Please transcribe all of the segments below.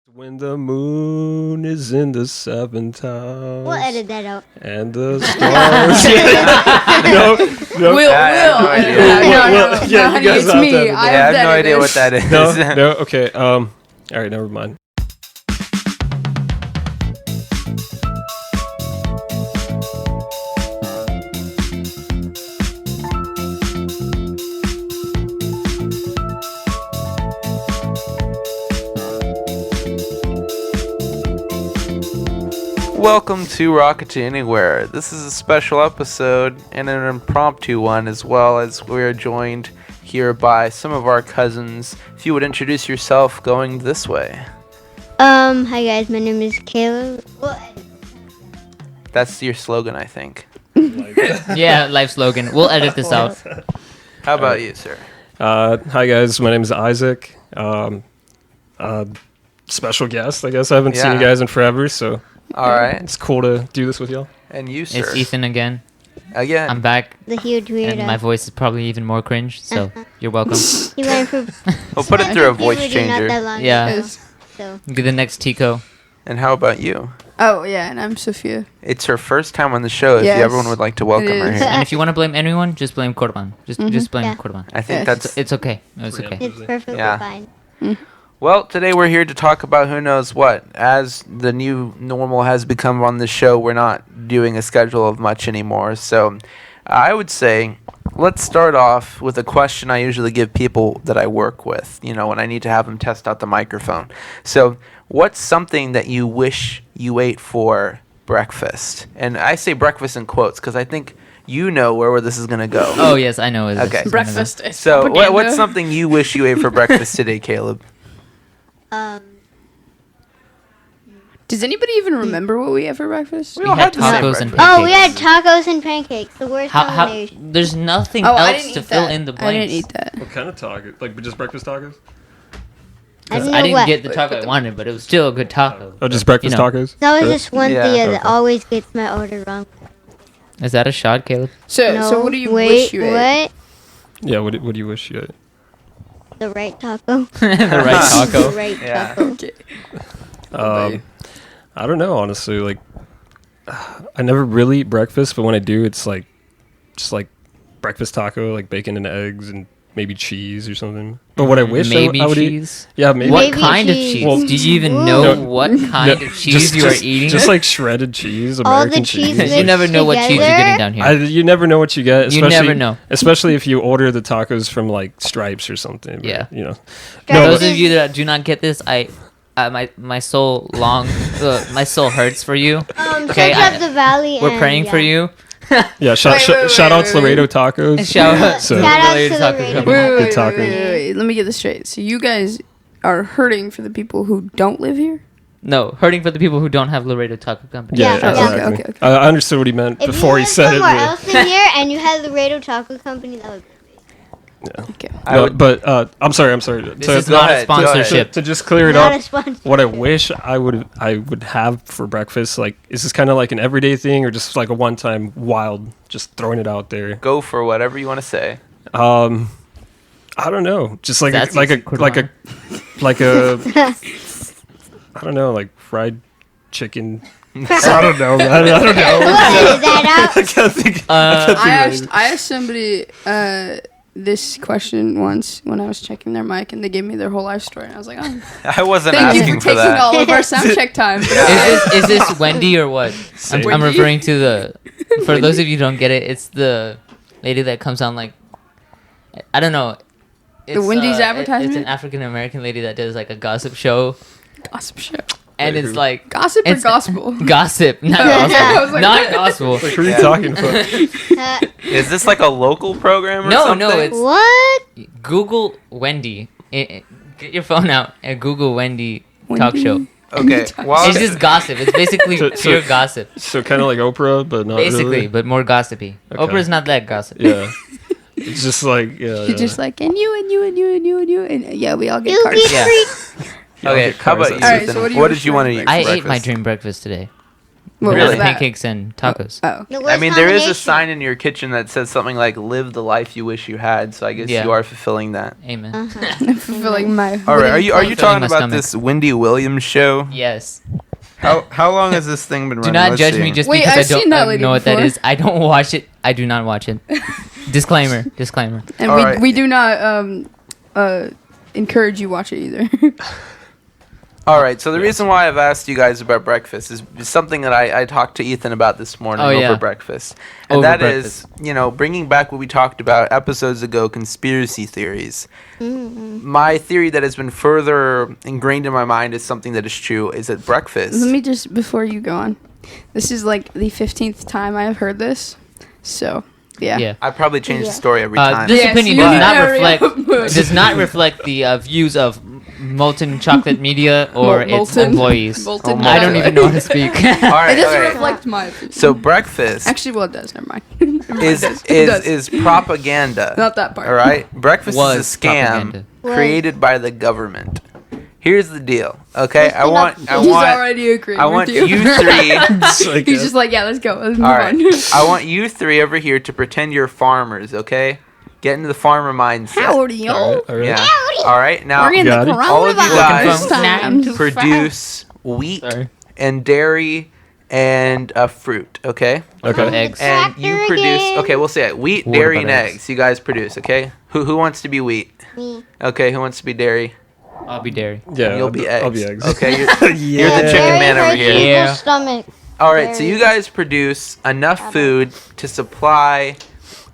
When the moon is in the seventh house. We'll edit that out. And the stars. no. Will. Yeah, you guys it's have me. to edit I that. Yeah, I have no edited idea this. what that is. No, okay. All right, never mind. Welcome to Rocket to Anywhere. This is a special episode and an impromptu one, as well as we are joined here by some of our cousins. If you would introduce yourself going this way. Hi guys, my name is Caleb. That's your slogan, I think. Yeah, life slogan. We'll edit this out. How about you, sir? Hi, guys. My name is Isaac. Special guest, I guess. I haven't seen you Yeah. guys in forever, so All right. it's cool to do this with y'all. And you, sir? It's Ethan again. Again. I'm back, The huge weirdo. and my voice is probably even more cringe. So you're welcome. He went for We'll put it through a voice puberty not that changer. long Yeah. ago, Yes. so Get the next Tico. And how about you? Oh, yeah, and I'm Sophia. It's her first time on the show. If Yes, everyone would like to welcome her is. here. And if you want to blame anyone, just blame Cordoban. Just blame Yeah. Cordoban. I think Yes. that's... It's okay. It's okay. it's perfectly Yeah. fine. Well, today we're here to talk about who knows what. As the new normal has become on the show, we're not doing a schedule of much anymore. So I would say let's start off with a question I usually give people that I work with, when I need to have them test out the microphone. So what's something that you wish you ate for breakfast? And I say breakfast in quotes because I think you know where this is going to go. Oh yes, I know. Where this Okay. is gonna Breakfast is So propaganda. what's something you wish you ate for breakfast today, Caleb? Does anybody even remember what we had for breakfast? go. We had tacos and breakfast. Oh, we had pancakes. tacos and pancakes. The worst How? combination. There's nothing Oh, I else didn't to eat fill that. in the I blanks. didn't eat that. What kind of tacos? Like just breakfast tacos? I didn't I know didn't what. get the taco I wanted, but it was still a good taco. Oh, just breakfast know. tacos? That was just one Yeah, Thea that okay. always gets my order wrong. Is that a shot, Caleb? So, No, so what do you wait, wish you ate? what? Yeah, what do you wish you ate? The right taco. The right taco. The right Yeah. taco. Okay. about you? I don't know, honestly. Like, I never really eat breakfast, but when I do, it's like just like breakfast taco, like bacon and eggs and maybe cheese or something. But what I wish Maybe I would eat, cheese. yeah, maybe. What Maybe kind of cheese. cheese? Well, Do you even Ooh. know No, what kind of cheese you are eating? Just like shredded cheese, All the American cheese cheese. mixed you never know what cheese you're getting down here. You never know what you get. You never know. especially if you order the tacos from like Stripes or something. but, Yeah. For For No, those but- of you that do not get this, my soul my soul hurts for you. Okay, Search up the valley. We're and, praying for you. Yeah, shout out to wait. Laredo Tacos. Shout So- Shout out Laredo to Taco Laredo. Company. Wait, tacos. wait. Let me get this straight. So you guys are hurting for the people who don't live here? No, hurting for the people who don't have Laredo Taco Company. Yeah, Yeah, exactly. okay. I understood what he meant If before you he lived said it. somewhere really. else in here and you had Laredo Taco Company, that would be Okay. I No, would- but I'm sorry. This To- is go not ahead, a go ahead. sponsorship. to just clear it not up. a sponsor. What I wish I would have for breakfast, like, is this kind of like an everyday thing or just like a one-time wild, just throwing it out there? Go for whatever you want to say. I don't know, just like That's like a easy, like a like a I don't know, like fried chicken. I don't know, man. I don't know. We'll edit that I out. can't think. I asked somebody this question once when I was checking their mic, and they gave me their whole life story, and I was like, oh, I wasn't thank you asking for for taking that. all of our sound check time. Is this Wendy or what? I'm Wendy? referring to the. For those of you who don't get it, it's the lady that comes on like. I don't know. It's, Wendy's It's advertisement? an African American lady that does like a gossip show, Gossip show. and Wait, it's who? like Gossip or It's- gospel? gossip, not I gospel, was like, not what? gospel. Like, who are you Yeah. talking about? Is this like a local program or No, something? no, it's What? Google Wendy. Get your phone out and Google Wendy talk Wendy? show. Okay. Well, It's just gossip. It's basically So- pure gossip. So kind of like Oprah, but not Basically, really. but more gossipy. Okay. Oprah's not that gossipy. Yeah. It's just like yeah. She's just like, and you, and you, and you, and you, and you, and yeah, we all get You'll cards. be Yeah. free. okay. How about you? All right, Ethan? so what do you what wish did you you want to ate eat? for I for ate my breakfast? dream breakfast today. What Really? was that? pancakes and tacos. Oh. The I worst mean, there is a combination. sign in your kitchen that says something like "Live the life you wish you had." So I guess Yeah. you are fulfilling that. Amen. Uh-huh. Fulfilling my. All right, are you Filling talking my about stomach. this Wendy Williams show? Yes. How long has this thing been running? Do not Let's judge see. me just Wait, because I've I seen don't that lady know what that before. is. I don't watch it. I do not watch it. Disclaimer. Disclaimer. And All we, right. we do not encourage you watch it either. All right, so the reason why I've asked you guys about breakfast is something that I talked to Ethan about this morning Oh, over yeah. breakfast. And Over that breakfast. is, bringing back what we talked about episodes ago, conspiracy theories. Mm-hmm. My theory that has been further ingrained in my mind is something that is true, is that breakfast... Let me just, before you go on, this is like the 15th time I have heard this. So, yeah. Yeah. I probably change the Yeah. story every time. This Yes, opinion you does need not to hurry reflect up. does not reflect the views of Molten Chocolate Media or its Molten. employees. Molten I don't chocolate. even know how to speak. All right, It doesn't okay. reflect my opinion. So breakfast Actually, well, it does. Never mind. is propaganda. Not that part. All right, breakfast Was is a scam propaganda. created by the government. Here's the deal, okay? I want He's already agreeing I want with you you. three. It's like He's a- just like, yeah, let's go. Let's move All right, on. I want you three over here to pretend you're farmers, okay? Get into the farmer mindset. Howdy, y'all. all right, all right. Yeah. All right. Now We're in the Got it. all of you coronavirus guys time. produce wheat Sorry. and dairy and fruit, okay? Okay. Eggs. And you Tractor produce. again. Okay, we'll say it. Wheat, What dairy, about and eggs? eggs. You guys produce, okay? Who wants to be wheat? Me. Okay, who wants to be dairy? I'll be dairy. Yeah. You'll be eggs. I'll be eggs. Okay, you're the Yeah. chicken Very man over hurts here. people's Yeah. stomach. All right, so Dairy. you guys produce enough food to supply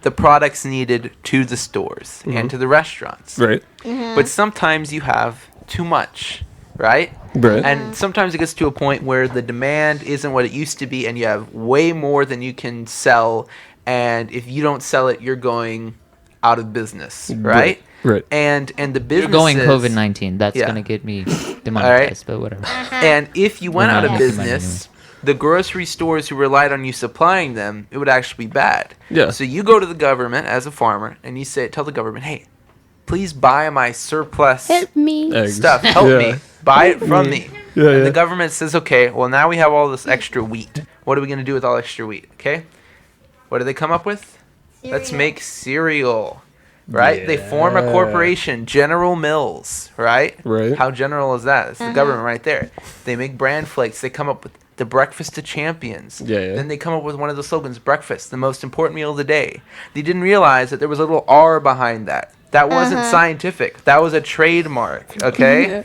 the products needed to the stores and to the restaurants. Right. But sometimes you have too much, right? Right. And sometimes it gets to a point where the demand isn't what it used to be, and you have way more than you can sell. And if you don't sell it, you're going out of business, right? Right. And the business You're going COVID-19. That's Yeah. gonna get me demonetized, but whatever. And if you went We're out not of making money business, the grocery stores who relied on you supplying them, it would actually be bad. Yeah. So you go to the government as a farmer, and you tell the government, hey, please buy my surplus Help me. Eggs. stuff. Help Yeah. me. Buy it from me. Yeah, And yeah. the government says, okay, well, now we have all this extra wheat. What are we going to do with all extra wheat? Okay? What do they come up with? Let's make cereal. Right? They form a Yeah. corporation, General Mills, right? Right. How general is that? It's the government right there. They make bran flakes. They come up with the breakfast of champions. Yeah, yeah. Then they come up with one of the slogans, breakfast, the most important meal of the day. They didn't realize that there was a little R behind that. That wasn't scientific. That was a trademark, okay? Yeah.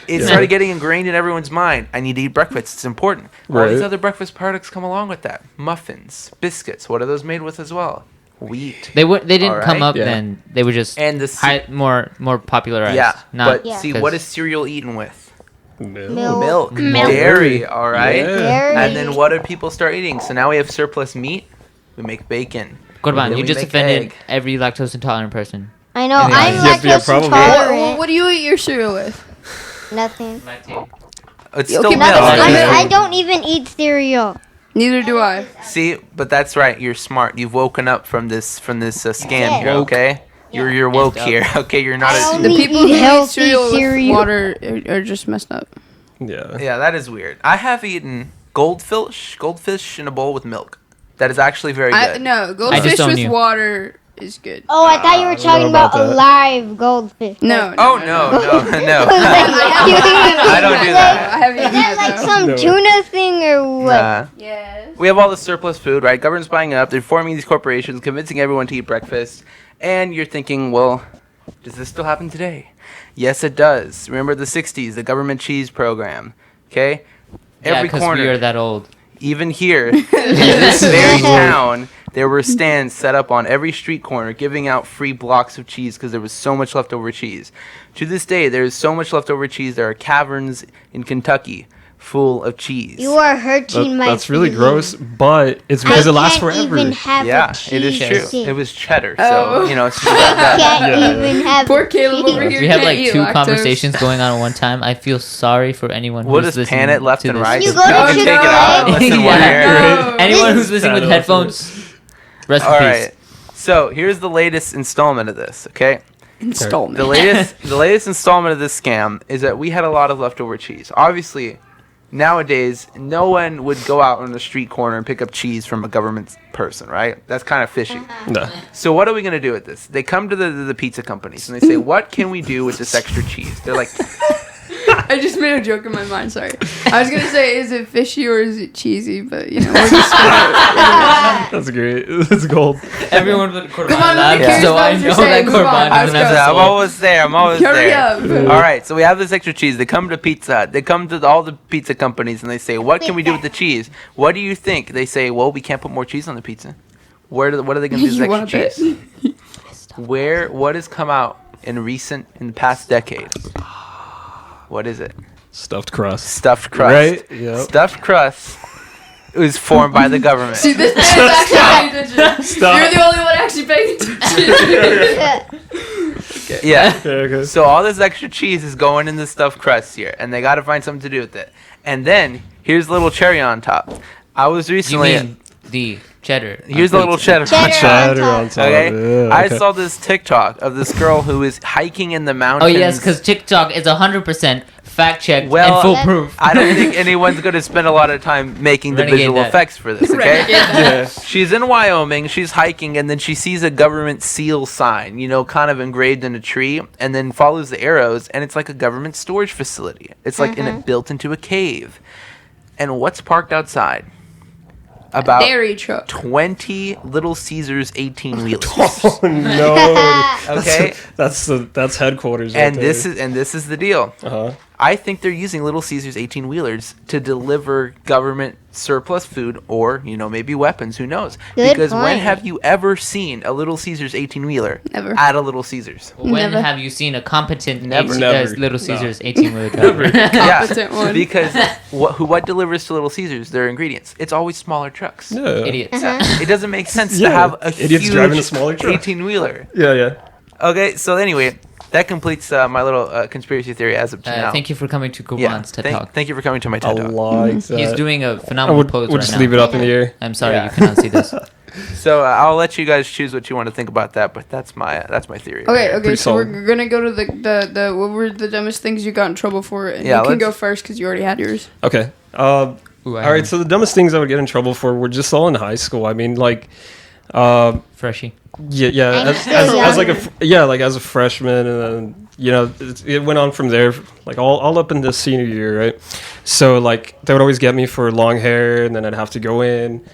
It Yeah. started getting ingrained in everyone's mind. I need to eat breakfast. It's important. All these Right. other breakfast products come along with that. Muffins, biscuits. What are those made with as well? Wheat. They didn't Alright. come up Yeah. then. They were just And the more popularized. yeah, Not but Yeah. see, what is cereal eaten with? Milk. Milk, dairy, all right? Yeah. Dairy. And then what do people start eating? So now we have surplus meat. We make bacon. Corban, Then you we just make offended egg. every lactose intolerant person. I know. Yeah. I'm Yeah, yeah, lactose probably. intolerant. What do you eat your cereal with? Nothing. It's Okay, still but milk. that's- I don't even eat cereal. Neither do I. See, but that's right. You're smart. You've woken up from this scam Yeah. here. Okay, you're woke up. here. Okay, you're not. I A, only The people eat who eat healthy cereal with cereal. water are just messed up. Yeah. yeah, that is weird. I have eaten goldfish in a bowl with milk. That is actually very good. No, goldfish own with you. water is good. Oh, I thought you were I don't talking know about about that. alive goldfish. No. Oh no. I I don't do that. I haven't Is eaten that that like though. some No. tuna thing or what? Nah. Yes. We have all this surplus food, right? Government's buying it up. They're forming these corporations, convincing everyone to eat breakfast. And you're thinking, well, does this still happen today? Yes, it does. Remember the 60s, the government cheese program. Okay? Yeah, Every because corner. we are that old. Even here, in this very town, there were stands set up on every street corner giving out free blocks of cheese because there was so much leftover cheese. To this day, there is so much leftover cheese. There are caverns in Kentucky full of cheese. You are hurting my That's really feelings. gross, but it's because I it lasts can't forever. even have Yeah, a cheese it is true. stick. It was cheddar, Oh. so, it's just about that. Can't Yeah. even have Poor a Caleb cheese. over here. We have can't like eat two lactose. conversations going on at one time. I feel sorry for anyone We'll who's just listening pan it left to and this. right. You Just go to take it out and Chick-fil-A? listen one Yeah. ear. Anyone who's listening with Pan it headphones, rest All in right. peace. So here's the latest installment of this, okay? Installment. The latest installment of this scam is that we had a lot of leftover cheese. Obviously, nowadays, no one would go out on the street corner and pick up cheese from a government person, right? That's kind of fishy. No. So what are we going to do with this? They come to the pizza companies and they say, what can we do with this extra cheese? They're like, I just made a joke in my mind. Sorry. I was gonna say, is it fishy or is it cheesy? But we're just gonna. That's great. That's gold. Everyone but Corban. Come on, let me so I curious know about what that you're saying. Move on. Corban doesn't have Let's a go. I'm soul. almost there. I'm almost Hurry there. up. All right, so we have this extra cheese. They come to Pizza Hut. They come to all the pizza companies and they say, what can we do with the cheese? What do you think? They say, well, we can't put more cheese on the pizza. What are they going to do You with want extra a bit? cheese? What has come out in the past decade? What is it? Stuffed crust. Stuffed crust. Right? Yep. Stuffed crust was formed by the government. See, this man's actually paying attention. Stop. You're the only one actually paying attention. Yeah. Okay. So all this extra cheese is going in the stuffed crust here, and they got to find something to do with it. And then here's a little cherry on top. I was You recently. mean the cheddar? Here's a little cheddar. Cheddar. on top. Okay. Yeah, I okay. saw this TikTok of this girl who is hiking in the Oh mountains. yes, because TikTok is 100% fact checked Well, and foolproof. I don't think anyone's going to spend a lot of time making the Renegade visual that. effects for this. Okay. Renegade Yeah. She's in Wyoming. She's hiking, and then she sees a government seal sign, kind of engraved in a tree, and then follows the arrows, and it's like a government storage facility. It's like built into a cave. And what's parked outside? About Dairy truck. 20 Little Caesars 18 wheelers. Oh no. Okay, That's headquarters. and right this is the deal. Uh-huh. I think they're using Little Caesars 18 wheelers to deliver government surplus food or, maybe weapons. Who knows? Good Because when point. have you ever seen a Little Caesars 18 wheeler Never. at a Little Caesars? When Never. have you seen a competent Never. Never. Little No. Caesars 18-wheeler driver? Competent one. Because what delivers to Little Caesars? Their ingredients. It's always smaller trucks. Yeah. Idiots. It doesn't make sense Yeah. to have a Idiots huge driving a smaller truck. 18 wheeler. Yeah, yeah. Okay, so anyway, that completes my little conspiracy theory as of now. Thank you for coming to Yeah, Corban's TED Talk. thank you for coming to my I TED Talk. like that. He's doing a I phenomenal would, pose we'll right just now. leave it up in the air. I'm sorry Yeah. you cannot see this. So I'll let you guys choose what you want to think about that, but that's my theory. Okay, Pretty so we're solid. gonna go to the what were the dumbest things you got in trouble for, and Yeah, you can let's- go first because you already had yours. Okay. Ooh, All right. So the dumbest things I would get in trouble for were just all in high school. I mean, like, Freshie. yeah. I'm As, still as like young. like as a freshman, and then it went on from there, like all up into senior year, right? So like they would always get me for long hair, and then I'd have to go in,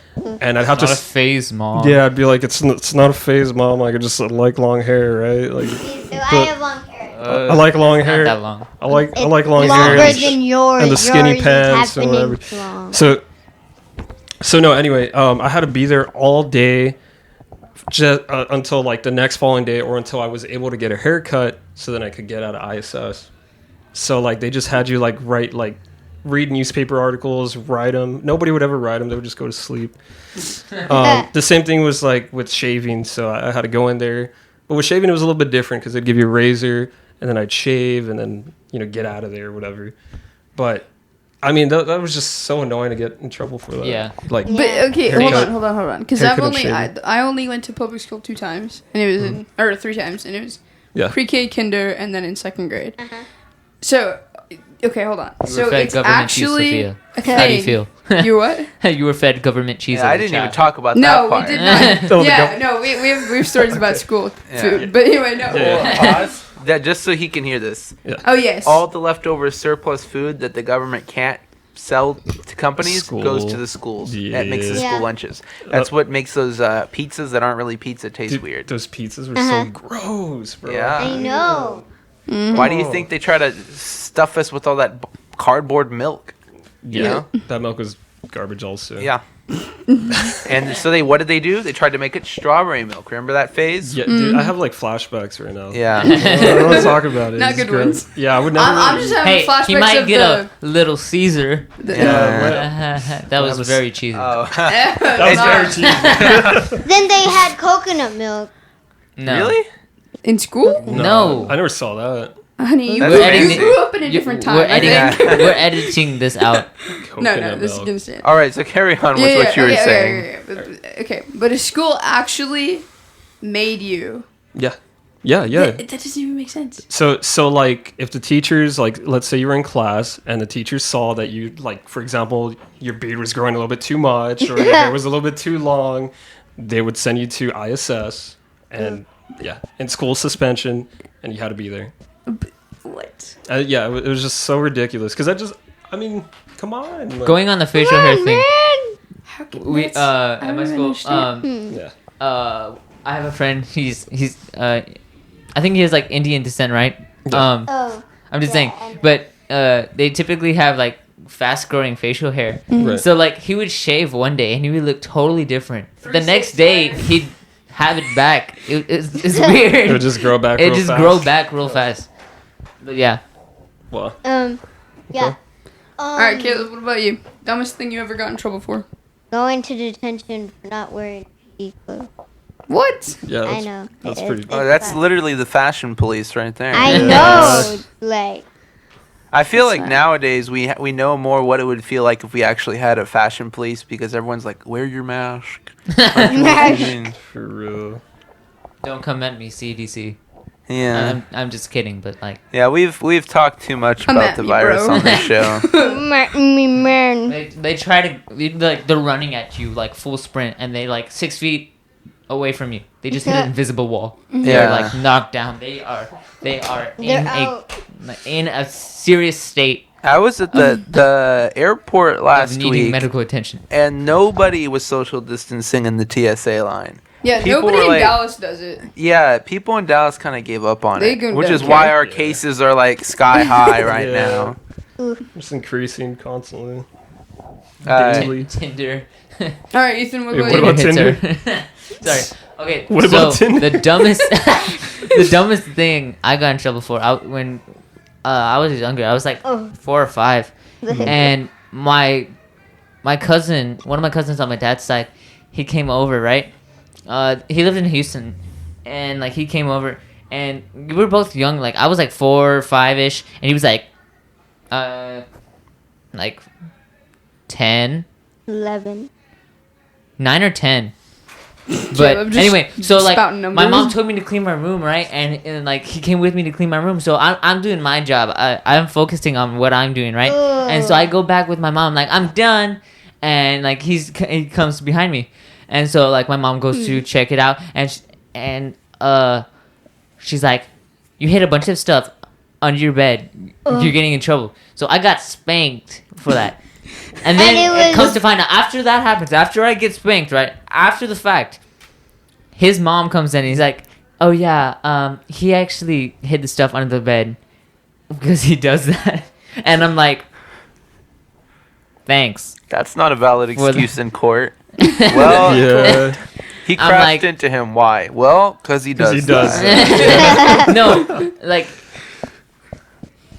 and I'd have Not to. a phase, mom. Yeah, I'd be like, it's not a phase, mom. Like I just like long hair, right? Like So I have long hair. I like long Not hair. that long. I like It's long hair. longer and than yours. and the skinny Yours is pants and happening whatever. long. So no. Anyway, I had to be there all day, just until like the next following day, or until I was able to get a haircut, so then I could get out of ISS. So like they just had you like read newspaper articles, write them. Nobody would ever write them. They would just go to sleep. The same thing was like with shaving. So I had to go in there, but with shaving it was a little bit different because they'd give you a razor and then I'd shave and then get out of there or whatever. But I mean that was just so annoying to get in trouble for that. Yeah. Like But okay, Haircut. hold on, because I've Haircut and only shaving. I only went to public school 2 times, and it was or 3 times, and it was yeah. pre-K, kinder, and then in 2nd grade. So, okay, hold on. You were So fed it's government cheese, actually Sophia. a How do you thing. feel? You what? You were fed government cheese. Yeah, as I a didn't even child. talk about No, that part. we did not. Oh, the Yeah, no, we have stories about school Yeah. food, but anyway, no. Pause. That just so he can hear this. Oh yes. All the leftover surplus food that the government can't sell to companies School. goes to the schools. That makes the Yeah. school Yeah. lunches. That's what makes those pizzas that aren't really pizza taste Dude, weird. those pizzas were Uh-huh. so gross, bro. Yeah. I know. Why do you think they try to stuff us with all that cardboard milk? Yeah. That milk was garbage also. Yeah. And so what did they do? They tried to make it strawberry milk. Remember that phase? Yeah, dude, I have like flashbacks right now. Yeah. I don't want to talk about it. Not It's good gross. ones. Yeah, I would never. I'm just having Hey, flashbacks he might of get the. a Little Caesar. Yeah. That was was- very cheesy. Oh. that was very cheesy. Then they had coconut milk. No. Really? In school? No. I never saw that. Honey, you, That's you amazing. grew up in a different time. We're I think. editing, we're editing this out. No, Coconut this is milk. gonna stay. All right, so carry on with what you were saying. Okay, but a school actually made you. Yeah. Yeah, yeah. That doesn't even make sense. So like if the teachers, like let's say you were in class and the teachers saw that you, like for example, your beard was growing a little bit too much or your hair was a little bit too long, they would send you to ISS and in school suspension, and you had to be there. What? Yeah, it was just so ridiculous because I mean, come on. Like, Going on the facial hair thing. How can We that's- at my don't school. understand. yeah. I have a friend. He's I think he has like Indian descent, right? Oh. I'm just Yeah, saying, but they typically have like fast growing facial hair. Right. So like he would shave one day and he would look totally different. The next day he'd have it back. It's weird. It would just grow back. It real just fast. grow back real fast. But yeah. Well, Yeah. All right, Caleb. What about you? Dumbest thing you ever got in trouble for? Going to detention for not wearing PE clothes. What? yeah, I know. that's It- pretty. it's Oh, that's bad. literally the fashion police right there. I Yeah. know. Like, I feel like Sad. nowadays we know more what it would feel like if we actually had a fashion police because everyone's like, wear your mask. Mask. For real. Don't come at me, CDC. Yeah, I'm just kidding, but like yeah. We've talked too much Come about at the me, virus bro. on this show. man. they try to like they're running at you like full sprint and they like 6 feet away from you. They just hit an invisible wall. They're Yeah. like knocked down. They are They're out. in a serious state I was at the airport of last needing week, medical attention. and nobody was social distancing in the TSA line. Yeah, People nobody were in like- Dallas does it. Yeah, people in Dallas kind of gave up on They it, go which down is why care. our Yeah. cases are like sky high right Yeah. now. Just increasing constantly. Uh, Daily. Tinder. All right, Ethan. What Wait, about what you? about Hits her. Sorry. Okay. What so about Tinder? the dumbest, the dumbest thing I got in trouble for when I was younger. I was like Oh. 4 or 5, and my cousin, one of my cousins on my dad's side, he came over. Right. He lived in Houston, and like he came over, and we were both young. Like I was like 4 or 5ish, and he was like 10. 11. 9 or 10. But Caleb just anyway, so like spouting my mom numbers. told me to clean my room, right? And like he came with me to clean my room. So I'm doing my job. I'm focusing on what I'm doing, right? And so I go back with my mom, like I'm done, and like he comes behind me, and so like my mom goes to check it out, and she's like, you hid a bunch of stuff under your bed. You're getting in trouble. So I got spanked for that. And then And it it comes was- to find out after that happens, after I get spanked, right? After the fact, his mom comes in and he's like, "Oh yeah, he actually hid the stuff under the bed because he does that." And I'm like, "Thanks." That's not a valid For the- excuse in court. Well, Yeah. he I'm crashed like- into him. Why? Well, because he does. he does that. No, like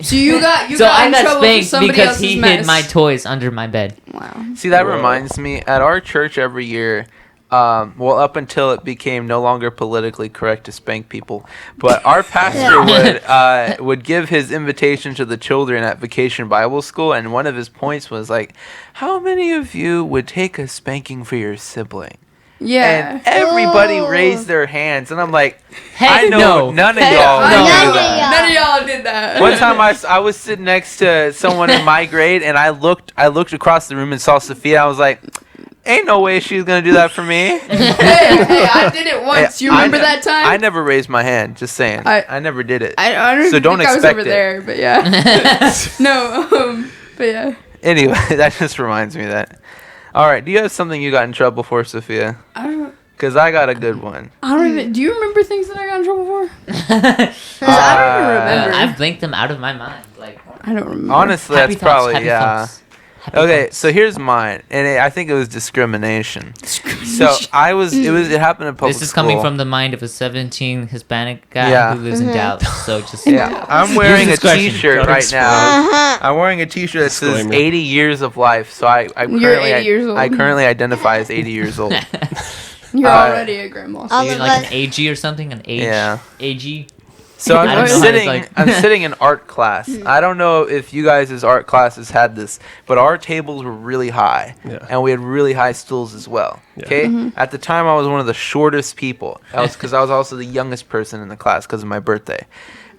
So you got so I in got trouble for spanked somebody because else's he mess. hid my toys under my bed. Wow. See, that Whoa. reminds me. At our church every year, well, up until it became no longer politically correct to spank people, but our pastor would give his invitation to the children at Vacation Bible School, and one of his points was like, "How many of you would take a spanking for your sibling?" Yeah. And everybody Oh. raised their hands, and I'm like, Heck I know no. none of Heck y'all no. would do None of that. y'all. None of y'all did that. One time I was sitting next to someone in my grade, and I looked across the room and saw Sophia. I was like, "Ain't no way she's gonna do that for me." hey, I did it once. Hey, You I remember ne- that time? I never raised my hand. Just saying, I never did it. I don't So even don't think I was expect over it. there, but yeah. No, but yeah. Anyway, that just reminds me of that. All right, do you have something you got in trouble for, Sophia? I don't. Because I got a good one. I don't even. Do you remember things that I got in trouble for? 'Cause I don't Uh, even remember. I've blanked them out of my mind. Like I don't remember. Honestly, happy that's thoughts, probably happy yeah. thoughts, happy Okay, thoughts. so here's mine, and I think it was discrimination. So it happened in public This is coming school. from the mind of a 17 Hispanic guy Yeah. who lives in Dallas. So just Yeah, I'm wearing a discretion. T-shirt Gotta right explain. now. Uh-huh. I'm wearing a T-shirt that says Disclaimer. 80 years of life. So I You're currently 80 years old. I currently identify as 80 years old. You're Uh, already a grandma. All You're of like us. an AG or something, an age. Yeah. AG. So I don't know, it's sitting. like- I'm sitting in art class. I don't know if you guys' art classes had this, but our tables were really high, Yeah. and we had really high stools as well. Yeah. Okay. At the time, I was one of the shortest people. That was because I was also the youngest person in the class because of my birthday.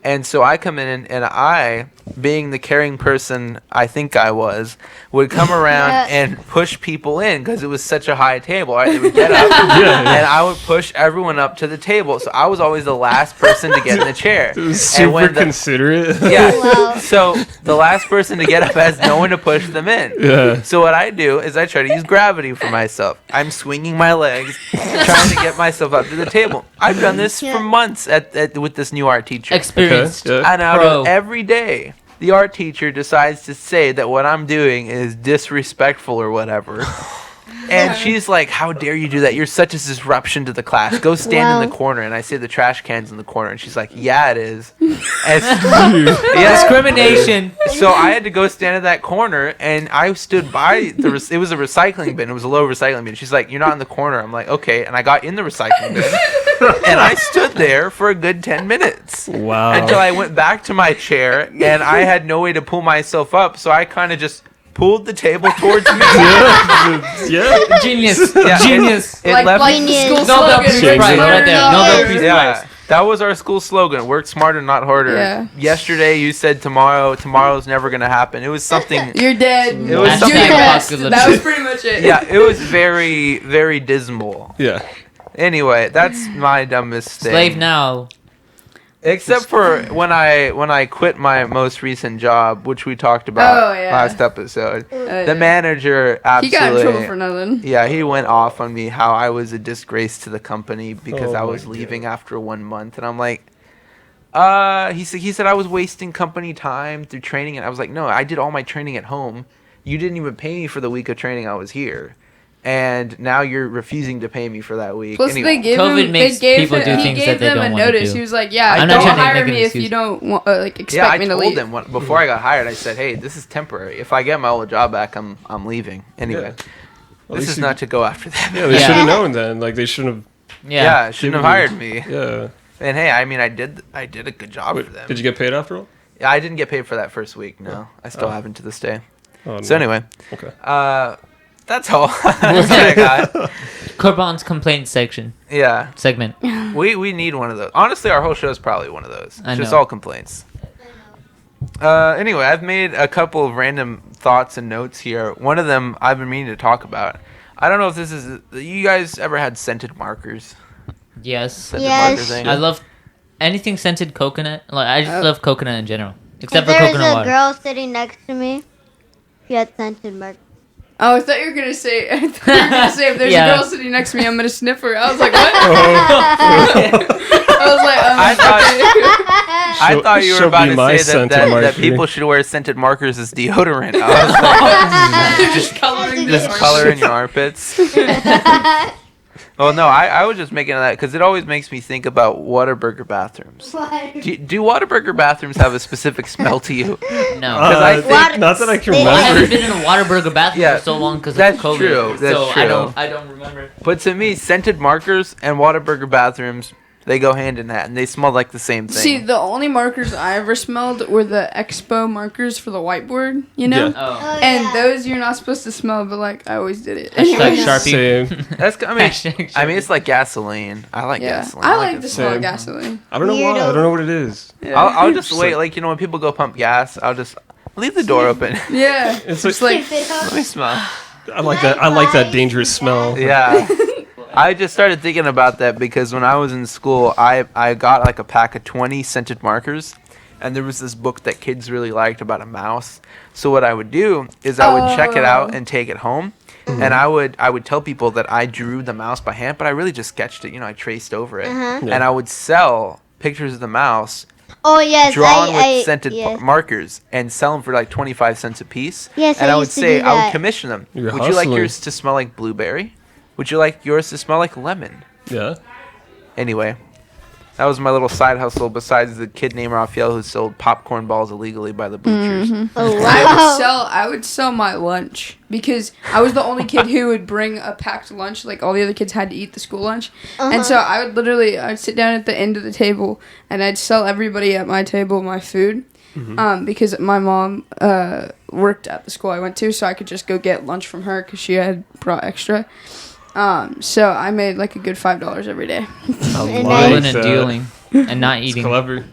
And so I come in, and I, being the caring person I think I was, would come around and push people in because it was such a high table. Right? They would get up, and I would push everyone up to the table. So I was always the last person to get in the chair. It was And super when the- considerate. Yeah. Wow. So the last person to get up has no one to push them in. Yeah. So what I do is I try to use gravity for myself. I'm swinging my legs, trying to get myself up to the table. I've done this for months with this new art teacher. Experienced. Okay, yeah. And out Pro. of every day, the art teacher decides to say that what I'm doing is disrespectful or whatever. And she's like, "How dare you do that? You're such a disruption to the class. Go stand in the Wow. corner." And I say the trash can's in the corner, and she's like, "Yeah, it is." And yeah, Discrimination. so I had to go stand in that corner, and I stood by it was a recycling bin. It was a low recycling bin. She's like, "You're not in the corner." I'm like, "Okay," and I got in the recycling bin, and I stood there for a good 10 minutes Wow. until I went back to my chair, and I had no way to pull myself up, so I kind of just pulled the table towards me. Yeah. Genius. Yeah, Genius. It like left. the school Genius. Nobel slogan. Peace Change Prize it. right there. Nobel Peace Yeah, Prize. that was our school slogan. Work smarter, not harder. Yeah. Yesterday you said tomorrow's never gonna happen. It was something. You're dead. It was You're something- the best. Hashtag That was pretty much it. Yeah, it was very, very dismal. Yeah. Anyway, that's my dumbest thing. Slave now. Except for when I quit my most recent job, which we talked about Oh, yeah. last episode. Uh, The manager He got in trouble absolutely. for nothing. Yeah, he went off on me how I was a disgrace to the company because Oh I my was leaving God. after 1 month, and I'm like, he said I was wasting company time through training, and I was like, no, I did all my training at home. You didn't even pay me for the week of training I was here, and now you're refusing to pay me for that week. Plus, Anyway. they gave COVID him. makes they gave people him, do he things gave that they them don't a wanna notice. do. He was like, "Yeah, I'm not don't trying to hire make an me if excuse. you don't want, expect Yeah, I me to told leave." them before I got hired. I said, "Hey, this is temporary. If I get my old job back, I'm leaving." Anyway, At this least is you- not to go after them. Yeah, they Yeah. should have known then. Like they shouldn't Yeah, shouldn't have hired me. have. Yeah. And hey, I mean, I did a good job Wait, for them. did you get paid after all? Yeah, I didn't get paid for that first week. No, I still Oh. haven't to this day. Oh, So no. anyway, Okay. that's all. That's what I got. Corbon's complaint section Yeah, segment. we need one of those. Honestly, our whole show is probably one of those. I It's just know. all complaints. Anyway, I've made a couple of random thoughts and notes here. One of them I've been meaning to talk about. I don't know if this is. You guys ever had scented markers? Yes. Scented Yes. marker thing? I love anything scented coconut. Like I just love coconut in general, except If for there was coconut a water. girl sitting next to me, she had scented mark. Oh, I thought you were gonna say. I thought you were gonna say if there's Yeah. a girl sitting next to me, I'm gonna sniff her. I was like, what? I was like, I thought- I She'll- thought you were she'll about be to my say scented that marker. people should wear scented markers as deodorant. I was like, just coloring the just orange. color in your armpits. Oh no, I was just making that because it always makes me think about Whataburger bathrooms. Do Whataburger bathrooms have a specific smell to you? No. I think- Water- not that I can They- I haven't remember. been in a Whataburger bathroom Yeah, for so long because of that's COVID. true, that's so true. I don't remember. But to me, scented markers and Whataburger bathrooms, they go hand in hand, and they smell like the same thing. See, the only markers I ever smelled were the Expo markers for the whiteboard, you know? Yeah. Oh. And those you're not supposed to smell, but like I always did it. Hashtag Anyways. Sharpie. Same. That's I mean, Hashtag I mean Sharpie. it's like gasoline. I like Yeah, gasoline. I like it. the smell of Same. gasoline. I don't know why. I don't know what it is. Yeah. I'll just Just wait. like- Like when people go pump gas, I'll just leave the door open. Yeah, It's it's like- like Let me smell. I like that. I like that dangerous smell. Yeah. I just started thinking about that because when I was in school, I got like a pack of 20 scented markers, and there was this book that kids really liked about a mouse. So what I would do is I would check it out Oh. and take it home, and I would tell people that I drew the mouse by hand, but I really just sketched it. You know, I traced over it, Uh-huh. Yeah. and I would sell pictures of the mouse Oh yes, drawn with I scented yes. markers and sell them for like 25 cents a piece. Yes, and I I would used to say do I would that. commission them. You're Would you like hustling. yours to smell like blueberry? Would you like yours to smell like lemon? Yeah. Anyway, That was my little side hustle. Besides the kid named Raphael who sold popcorn balls illegally by the bleachers. Oh I would sell my lunch because I was the only kid who would bring a packed lunch. Like all the other kids had to eat the school lunch, and so I'd sit down at the end of the table and I'd sell everybody at my table my food. Because my mom worked at the school I went to, so I could just go get lunch from her because she had brought extra. So I made like a good $5 every day. Dealing and dealing and not eating. Clever.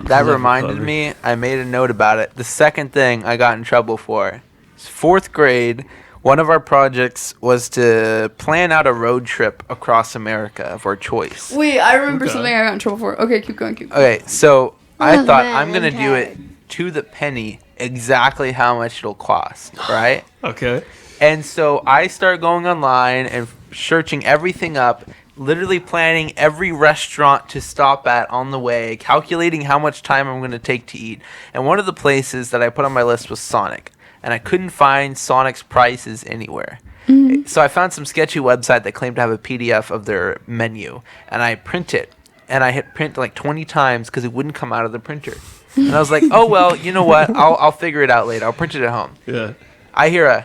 That reminded me, I made a note about it. The second thing I got in trouble for is 4th grade. One of our projects was to plan out a road trip across America of our choice. Wait, I remember Okay. something I got in trouble for. Okay, keep going. Okay, so I Oh, thought man, I'm going to I'm do it to the penny exactly how much it'll cost, right? Okay. And so I start going online and searching everything up, literally planning every restaurant to stop at on the way, calculating how much time I'm going to take to eat. And one of the places that I put on my list was Sonic. And I couldn't find Sonic's prices anywhere. So I found some sketchy website that claimed to have a PDF of their menu. And I print it. And I hit print like 20 times because it wouldn't come out of the printer. And I was like, oh, well, you know what? I'll figure it out later. I'll print it at home. Yeah. I hear a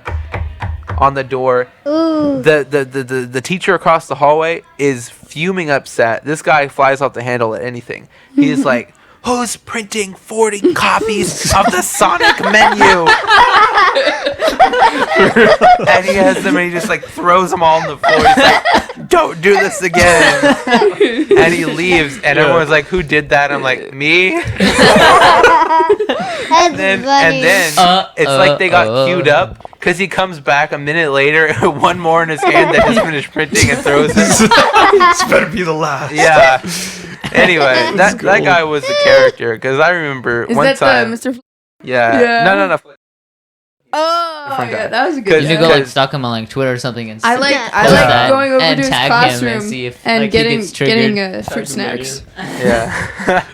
on the door. Ooh. The teacher across the hallway is fuming upset. This guy flies off the handle at anything. He's like, who's printing 40 copies of the Sonic menu? And he has them and he just like throws them all on the floor. He's like, don't do this again. And he leaves and everyone's like, who did that? I'm like, me? That's And funny. then it's like they got queued up because he comes back a minute later, one more in his hand that just finished printing and throws it. This better be the last. Yeah. Anyway, that guy was a character because I remember Is one that time. the Mr. Yeah. Yeah. No. Oh, Different yeah, guy. that was a Cause- good You need to guy. go like stalk him on like Twitter or something and I see- like Yeah. I post like that going over and to his tag him and classroom see if, and like, he getting gets triggered. fruit snacks. Yeah.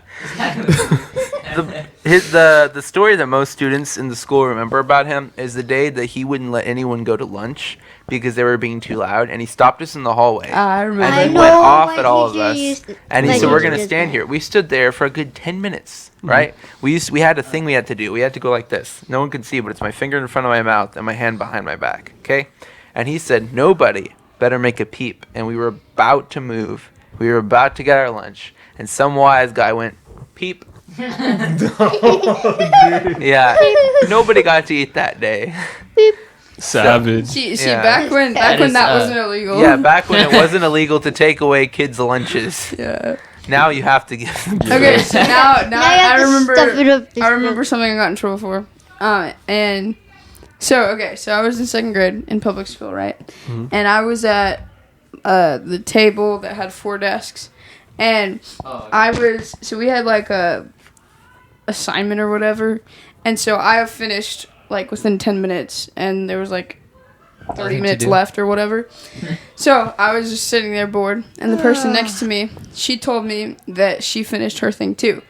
The story that most students in the school remember about him is the day that he wouldn't let anyone go to lunch because they were being too loud, and he stopped us in the hallway. I And remember. I he know, went off my at all of teacher us. used to- And he my said, we're teacher going to did stand that. here. We stood there for a good 10 minutes, right? We had a thing we had to do. We had to go like this. No one could see, but it's my finger in front of my mouth and my hand behind my back, okay? And he said, nobody better make a peep. And we were about to move. We were about to get our lunch. And some wise guy went, peep. Yeah. Nobody got to eat that day. Savage. See, Yeah. back when That that is, wasn't illegal. Yeah, back when it wasn't illegal to take away kids' lunches. Yeah. Now you have to give them to Okay, them. so now Now you have I to remember stuff it up I remember something I got in trouble for. And so I was in 2nd grade in public school, right? And I was at the table that had 4 desks, and we had like a assignment or whatever, and so I have finished like within 10 minutes, and there was like 30 Nothing to minutes do. left or whatever. So I was just sitting there bored, and the person next to me, she told me that she finished her thing too.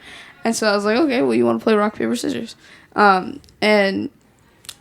And so I was like, okay, well, you want to play rock, paper, scissors? And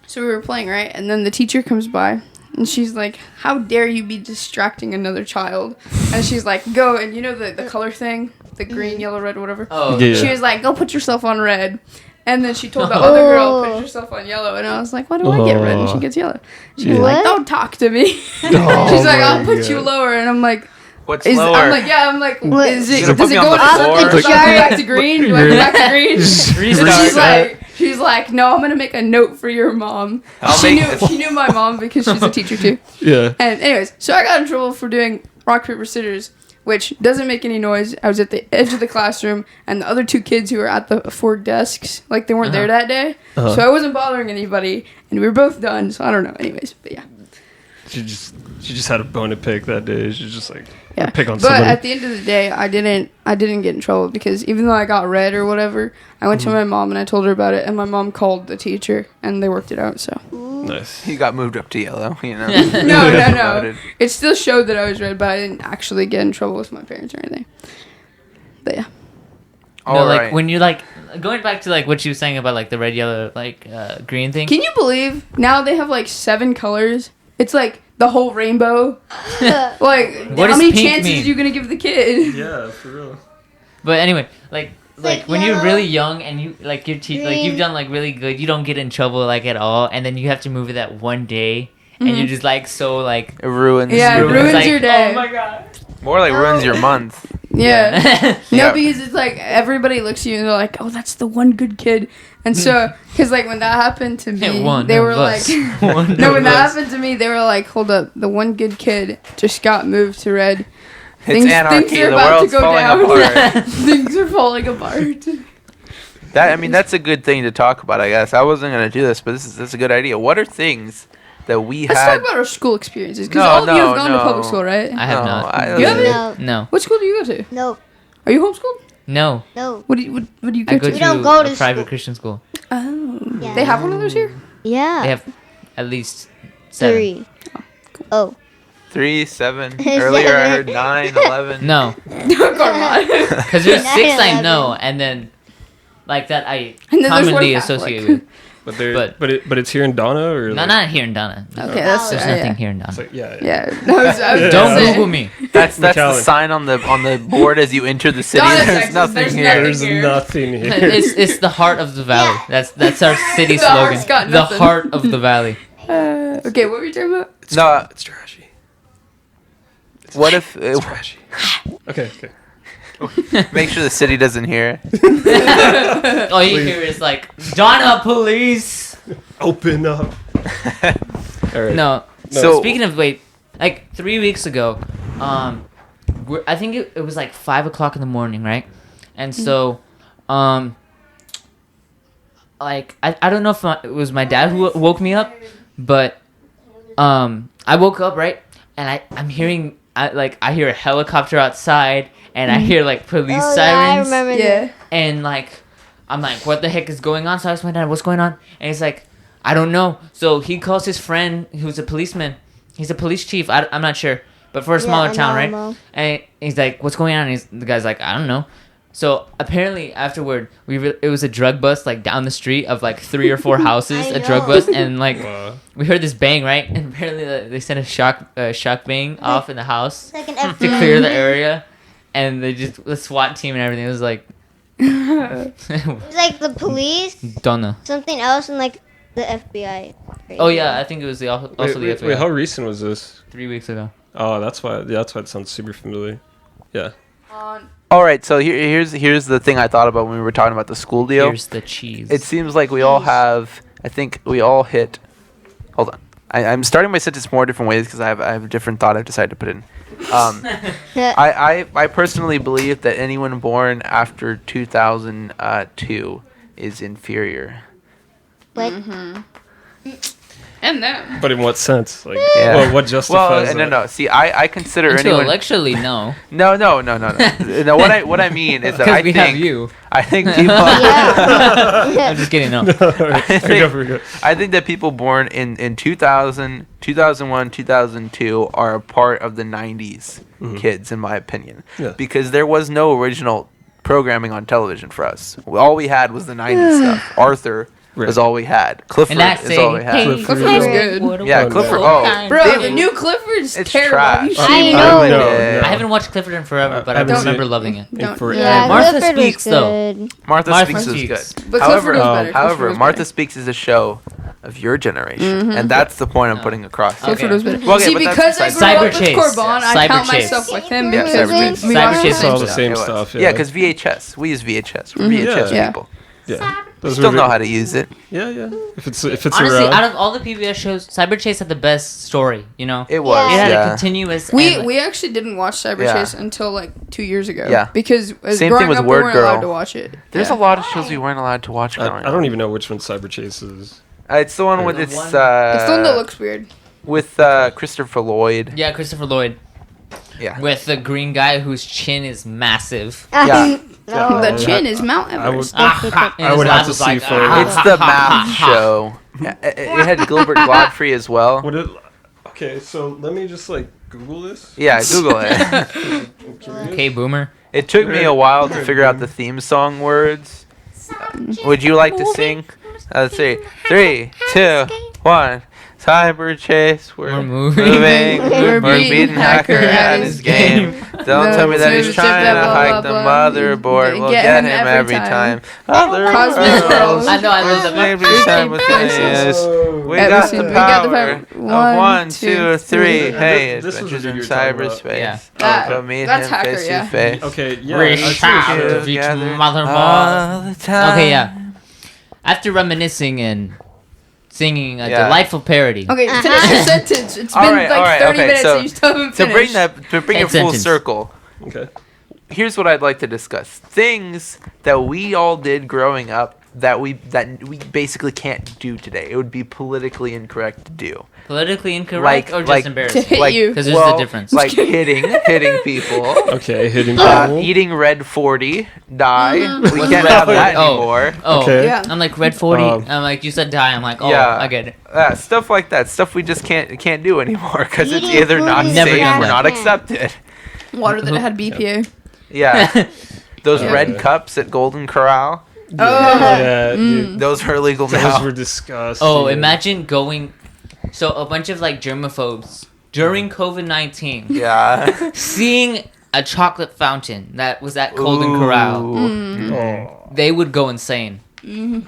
so we were playing, right? And then the teacher comes by, and she's like, how dare you be distracting another child? And she's like, go, and you know the color thing? The green, yellow, red, whatever? Oh, Yeah. She was like, go put yourself on red. And then she told the other girl, put yourself on yellow. And I was like, why do I get red and she gets yellow? She's Yeah. like, What? don't talk to me. Oh She's like, my I'll put you God. lower. And I'm like, What's lower? I'm like, yeah, I'm like, What? is You're it, gonna does put it me go on the up? floor? Do I go back to green? Do I go back to green? Restart. She's like, no, I'm gonna make a note for your mom. She knew my mom because she's a teacher too. Yeah. And anyways, so I got in trouble for doing rock, paper, scissors, which doesn't make any noise. I was at the edge of the classroom, and the other 2 kids who were at the 4 desks, like they weren't there that day. So I wasn't bothering anybody, and we were both done, so I don't know. Anyways, but yeah. She just had a bone to pick that day. She's just like Yeah. pick on But somebody. at the end of the day, I didn't get in trouble because even though I got red or whatever, I went to my mom and I told her about it, and my mom called the teacher and they worked it out. So Nice. He got moved up to yellow, you know. no. It still showed that I was red, but I didn't actually get in trouble with my parents or anything. But yeah. All like right. when you're like going back to like what you were saying about like the red, yellow, like green thing. Can you believe now they have like 7 colors? It's like the whole rainbow. Like, What how does many pink chances mean? are you gonna give the kid? Yeah, for real. But anyway, like like when you're yellow. really young and you like your teeth, like you've Green. done like really good, you don't get in trouble like at all, and then you have to move it that one day, and you're just like so like It ruins. Yeah, it your- ruins like, your day. Oh my god. More like ruins your month. Yeah. No, Yeah. because it's like everybody looks at you and they're like, "Oh, that's the one good kid." And so, because like when that happened to me, One they of were like, us. One "No." of When that us. happened to me, they were like, "Hold up, the one good kid just got moved to red. It's Things anarchy. are The about to world's go falling down. apart. Things are falling apart." That's a good thing to talk about. I guess I wasn't gonna do this, but that's a good idea. What are things that we Let's had? talk about our school experiences because No, all of you no, have gone to no. public school, right? I have No, not. I- You haven't? No, No. What school do you go to? no, Are you homeschooled? No. no. What do you I go go to? We don't to go a to private school. Christian school. Oh, Yeah. they have one of those here. Yeah. They have at least 7. 3. Oh. 3, 7. Earlier I heard 9, 11. No. Come on. Because there's 6 I 9/11. know, and then like that I And then there's one commonly Catholic. associate with. But there, But- but it's here in Donna or No, like, not here in Donna. Okay, that's There's yeah. nothing here in Donna. It's like, yeah, Yeah, I was Don't gonna say. Google me. That's the McAllen. sign on the board as you enter the city. Donna, There's Texas, nothing there's here. There's here. nothing here. It's the heart of the valley. That's our city The slogan. heart's got The nothing. heart of the valley. Okay, what were you talking about? No, It's trashy. what if? It's trashy. Okay, okay. Make sure the city doesn't hear. All you hear is like Donna police. Open up. All right. No. So- Speaking of like 3 weeks ago, I think it was like 5 o'clock in the morning, right? And so, like I don't know if it was my dad who woke me up, but I woke up, right, and I'm hearing I hear a helicopter outside, and I hear like police Oh, yeah, I sirens. remember Yeah. And like, I'm like, what the heck is going on? So I asked my dad, what's going on? And he's like, I don't know. So he calls his friend who's a policeman. He's a police chief. I'm not sure, but for a smaller town, right? Normal. And he's like, what's going on? And the guy's like, I don't know. So apparently afterward, it was a drug bust like down the street of like 3 or 4 houses, I a drug know. bust, and like Wow. we heard this bang, right? And apparently they sent a shock bang off in the house It's like an to FBI. clear the area, and the SWAT team and everything. It was like, It's like the police, don't know. something else, and like the FBI. Oh yeah, I think it was also Wait, the wait, FBI. wait, how recent was this? 3 weeks ago. Oh, that's why it sounds super familiar. Yeah. All right, so here's the thing I thought about when we were talking about the school deal. Here's the cheese. It seems like we all have. I think we all hit. Hold on. I'm starting my sentence more different ways because I have a different thought I've decided to put in. I personally believe that anyone born after 2002 is inferior. What? And them. But in what sense? Like, Yeah. what justifies Well, that? no. See, I consider anyone. Intellectually, no. No. No. What I mean is that Because I we think have you. I think people. I'm just kidding. No. I think that people born in 2000, 2001, 2002 are a part of the 90s kids, in my opinion. Yeah. Because there was no original programming on television for us. All we had was the 90s stuff. Arthur was all we had. Clifford And that's is all we had. Clifford was good. Yeah, Clifford. Oh, Bro, They- the new Clifford's it's terrible. trash. You I should know. ruined No, it. no. I haven't watched Clifford in forever, but I haven't remember seen it. loving it. Don't- For- Yeah, Martha Clifford Speaks, was though. good. Martha Martha Speaks was Speaks. good. But However, Clifford was better. Clifford however, was Martha better. Speaks is a show of your generation, and that's the point I'm putting across. Okay. Clifford was better. Well, okay, See, but that's because I besides- grew up Cyber with Chase. Corbon, I Cyber count Chase. myself with him Yeah, because Cyber Chase. we Cyber watched Chase. the It's all same the stuff. same It was. stuff. Yeah, because VHS. We use VHS. We're VHS Yeah. people. yeah. Those Still were know very- how to use it. Yeah. If it's Honestly, around. out of all the PBS shows, Cyber Chase had the best story. You know, It was. it had Yeah. a continuous. We and, we actually didn't watch Cyber Yeah. Chase until like 2 years ago. Yeah. Because as Same growing thing with up, Word we weren't Girl. allowed to watch it. There's Yeah. a lot of shows we weren't allowed to watch I growing don't up. even know which one Cyber Chase is. It's the one with The it's one- It's the one that looks weird. with Christopher Lloyd. yeah, Christopher Lloyd Yeah. with the green guy whose chin is massive. Yeah. No. The chin is Mount Everest. And I his would laugh have to was see like, for- It's the math show. Yeah, it had Gilbert Godfrey as well. What it? Okay, so let me just like Google this. Yeah, Google it. I'm curious. Okay, boomer. It took me a while to figure out the theme song words. Would you like to sing? Let's see. 3, 2, 1. Cyber chase. We're We're moving. We're We're beating beating Hacker at his game. Don't tell me that he's trying to hike the motherboard. We'll get him every time. Other Cosmic worlds. I know, I love that. Maybe simultaneous. We Every got single- the we got the power power. of 1, 2, 3. Yeah, Hey, this was adventures the in video you're talking about. cyberspace. Yeah. That- Go meet that's him Hacker, face yeah. to face. Okay, yeah. We I see shall what you're- reach Together motherboard. all the time. Okay, yeah. After reminiscing and singing a Yeah. delightful parody. Okay, finish your sentence. It's All been right, like all right, 30 okay, minutes so- and you still haven't To finished. bring it full Sentence. circle. Okay. Here's what I'd like to discuss. Things that we all did growing up that we basically can't do today. It would be politically incorrect to do. Politically incorrect or just To embarrassing? hit you. Because there's a difference. Like hitting people. Okay, hitting people. Eating red 40, die. We What's can't Red have that 40? Oh. anymore. Oh, Okay. Yeah. I'm like Red 40. Um, I'm like, you said die. I'm like, oh, Yeah. I get it. Stuff like that. Stuff we just can't do anymore because it's Eating either food not is Never safe done or that. not accepted. Water that had BPA. Yeah. Those Yeah. red cups at Golden Corral, Oh. Yeah, dude. those are illegal Those now. were disgusting. Oh, imagine going. So a bunch of like germaphobes during COVID-19 Yeah. seeing a chocolate fountain that was at Golden Corral. Mm. Oh. They would go insane. Mm-hmm.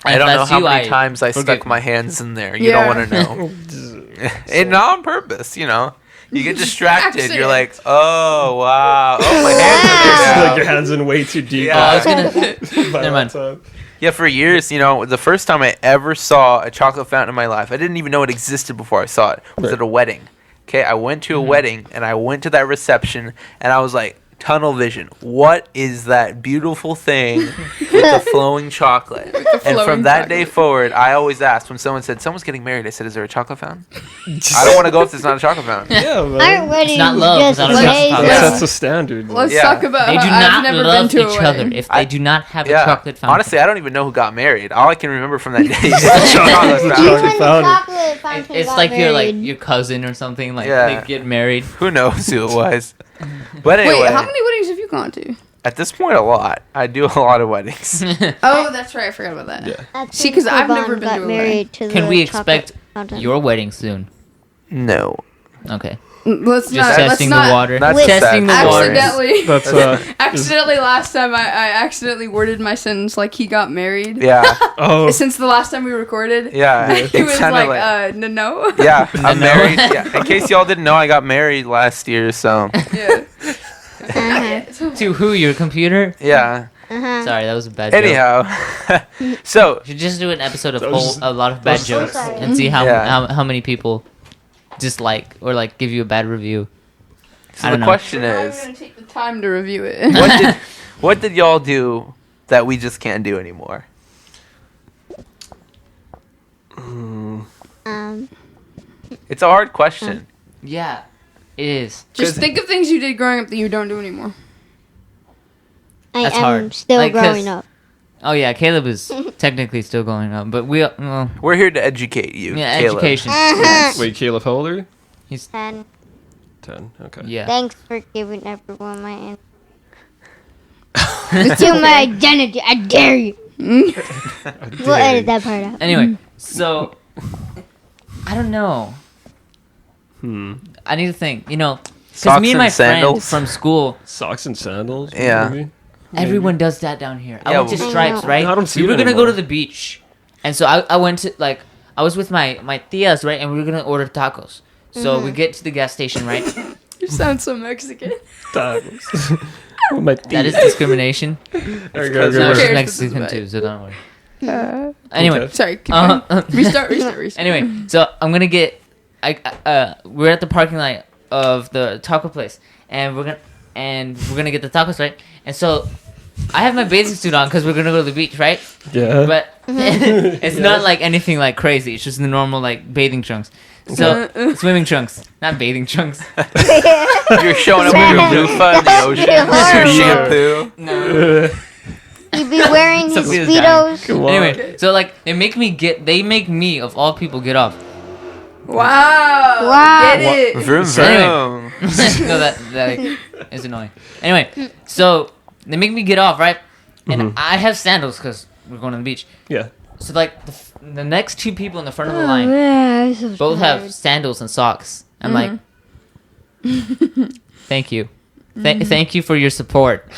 I If don't know that's how you, many times I forget- stuck my hands in there. You Yeah. don't want to know. And not on purpose, you know. You get distracted. Accident. You're like, oh, wow. Oh, my hands are It's there like now. your hands in way too deep. Yeah. Oh, I was gonna. by Never that mind. time. Yeah, for years, you know, the first time I ever saw a chocolate fountain in my life, I didn't even know it existed before I saw it, was Right. at a wedding. Okay, I went to a wedding, and I went to that reception, and I was like, tunnel vision. What is that beautiful thing with the flowing chocolate? And from flowing that day chocolate. forward, I always asked when someone said, someone's getting married, I said, is there a chocolate fountain? I don't want to go if there's not a chocolate fountain. Yeah, man. Aren't weddings not love just without a amazing? chocolate That fountain. sets a standard. Let's Yeah. talk about They do how I've not never love been to a each other wedding. if they do not have a Yeah, chocolate fountain. honestly, I don't even know who got married. All I can remember from that day is Chocolate chocolate You fountain. when the fountain. chocolate fountain It's got like your like married. your cousin or something. Like Yeah. they get married. Who knows who it was? But anyway, Wait, how many weddings have you gone to? at this point, a lot. I do a lot of weddings. Oh, that's right. I forgot about that. Yeah. That's See, when 'cause I've Corbin never been got to a married to Can the we chocolate expect fountain. your wedding soon? No. Okay. Let's Just not. testing let's the not water. That's Testing the sad. water. accidentally. That's Accidentally, last time I accidentally worded my sentence like he got married. Yeah. Oh, Since the last time we recorded, Yeah. he was kinda like, no. yeah, I'm No. married. Yeah. In case y'all didn't know, I got married last year, so Yeah. To who? Your computer? yeah. Uh-huh. Sorry, that was a bad joke. Anyhow, so We should just do an episode of That was just- a lot of bad was- jokes sorry. and see Yeah. how many people dislike or like give you a bad review. so I the don't know. question I'm is, gonna take the time to review it. what did y'all do that we just can't do anymore? It's a hard question. Yeah, it is. Just 'Cause- think of things you did growing up that you don't do anymore. I That's am hard. still Like, 'cause- growing up. Oh yeah, Caleb is technically still going up, but well, We're here to educate you, yeah, Caleb. education. wait, Caleb, how old are you? And 10. Okay. Yeah. thanks for giving everyone my answer. Steal my identity. I dare you. We'll edit that part out. Anyway, so I don't know. I need to think. You know, because Socks me and and my friend sandals? from school, Socks and sandals? Yeah. maybe? everyone does that down here. I Yeah, went to well- Stripes, right? I don't see we it were gonna anymore. go to the beach, and so I went to like I was with my tias, right, and we were gonna order tacos. So we get to the gas station, right? You sound so Mexican. Tacos. Oh, my That is teeth. discrimination. There you go. Who No, go. cares? she's This is Mexican bad. too, so don't worry. Uh, Anyway, Okay. sorry. Keep Uh-huh. going. Restart. anyway, so I'm gonna get. We're at the parking lot of the taco place, and we're gonna get the tacos, right? And so I have my bathing suit on because we're gonna go to the beach, right? Yeah. But it's not like anything like crazy. It's just the normal like bathing trunks. So swimming trunks, not bathing trunks. You're showing up with your loofah in the ocean with your shampoo. No. He'd be wearing his Sophia's dying. speedos. Come on. Anyway, so like they make me of all people get off. Wow. Wow. Get it. Vroom So vroom. no, that like, is annoying. Anyway, so they make me get off, right? And I have sandals because we're going to the beach. Yeah. So like the next two people in the front of the Oh, line man, I'm so both tired. have sandals and socks. I'm like, thank you. Thank you for your support.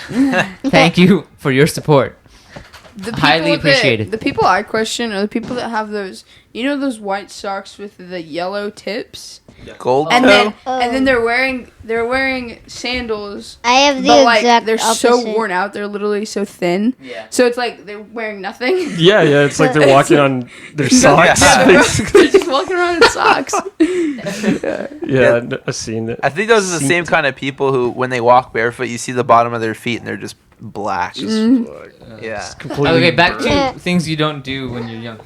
Thank you for your support. The Highly people appreciated. The people I question are the people that have those, those white socks with the yellow tips, Gold and toe. then Oh. and then they're wearing sandals, I have the but like exact they're opposite. so worn out, they're literally so thin. Yeah. So it's like they're wearing nothing. Yeah, it's like they're walking on their socks. Yeah. They're just walking around in socks. Yeah, I've seen it. I think those are the same kind of people who, when they walk barefoot, you see the bottom of their feet and they're just black. Yeah. It's completely Okay, back burnt. to things you don't do when you're young.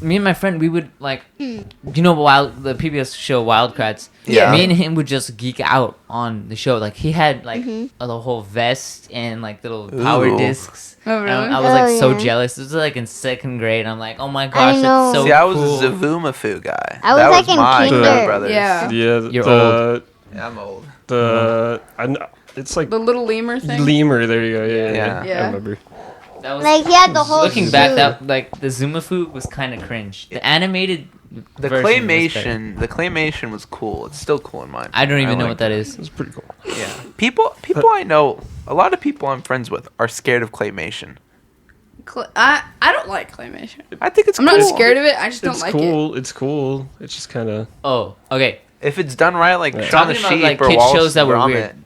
Me and my friend, we would like, the PBS show Wildcrats. Yeah. Me and him would just geek out on the show. Like he had like the whole vest and like little power Ooh. discs. Oh, And really? I was like Oh, so yeah. jealous. This was like in second grade. I'm like, oh my gosh, know. that's so See, I was cool. a Zavumafu guy. I was that like was in my kinder. Band of Brothers. Yeah. Yeah, You're the Yeah, I'm old. it's like The little lemur thing. lemur. There you go. Yeah, Yeah. Yeah. I remember. That was, Like he had the whole. looking back, suit. that like the Zumafu was kind of cringe. The animated The version was better. claymation was cool. It's still cool in mine. I don't even know like what that it. is. It's pretty cool. Yeah. People I know, a lot of people I'm friends with are scared of claymation. I don't like claymation. I think it's I'm cool. not scared of it. I just don't It's like it. cool. It's cool. It's just kind of. Oh, okay. If it's done right, like Yeah. Shaun the Talking about, Sheep like, or kid Wallace shows that and were Gromit. weird.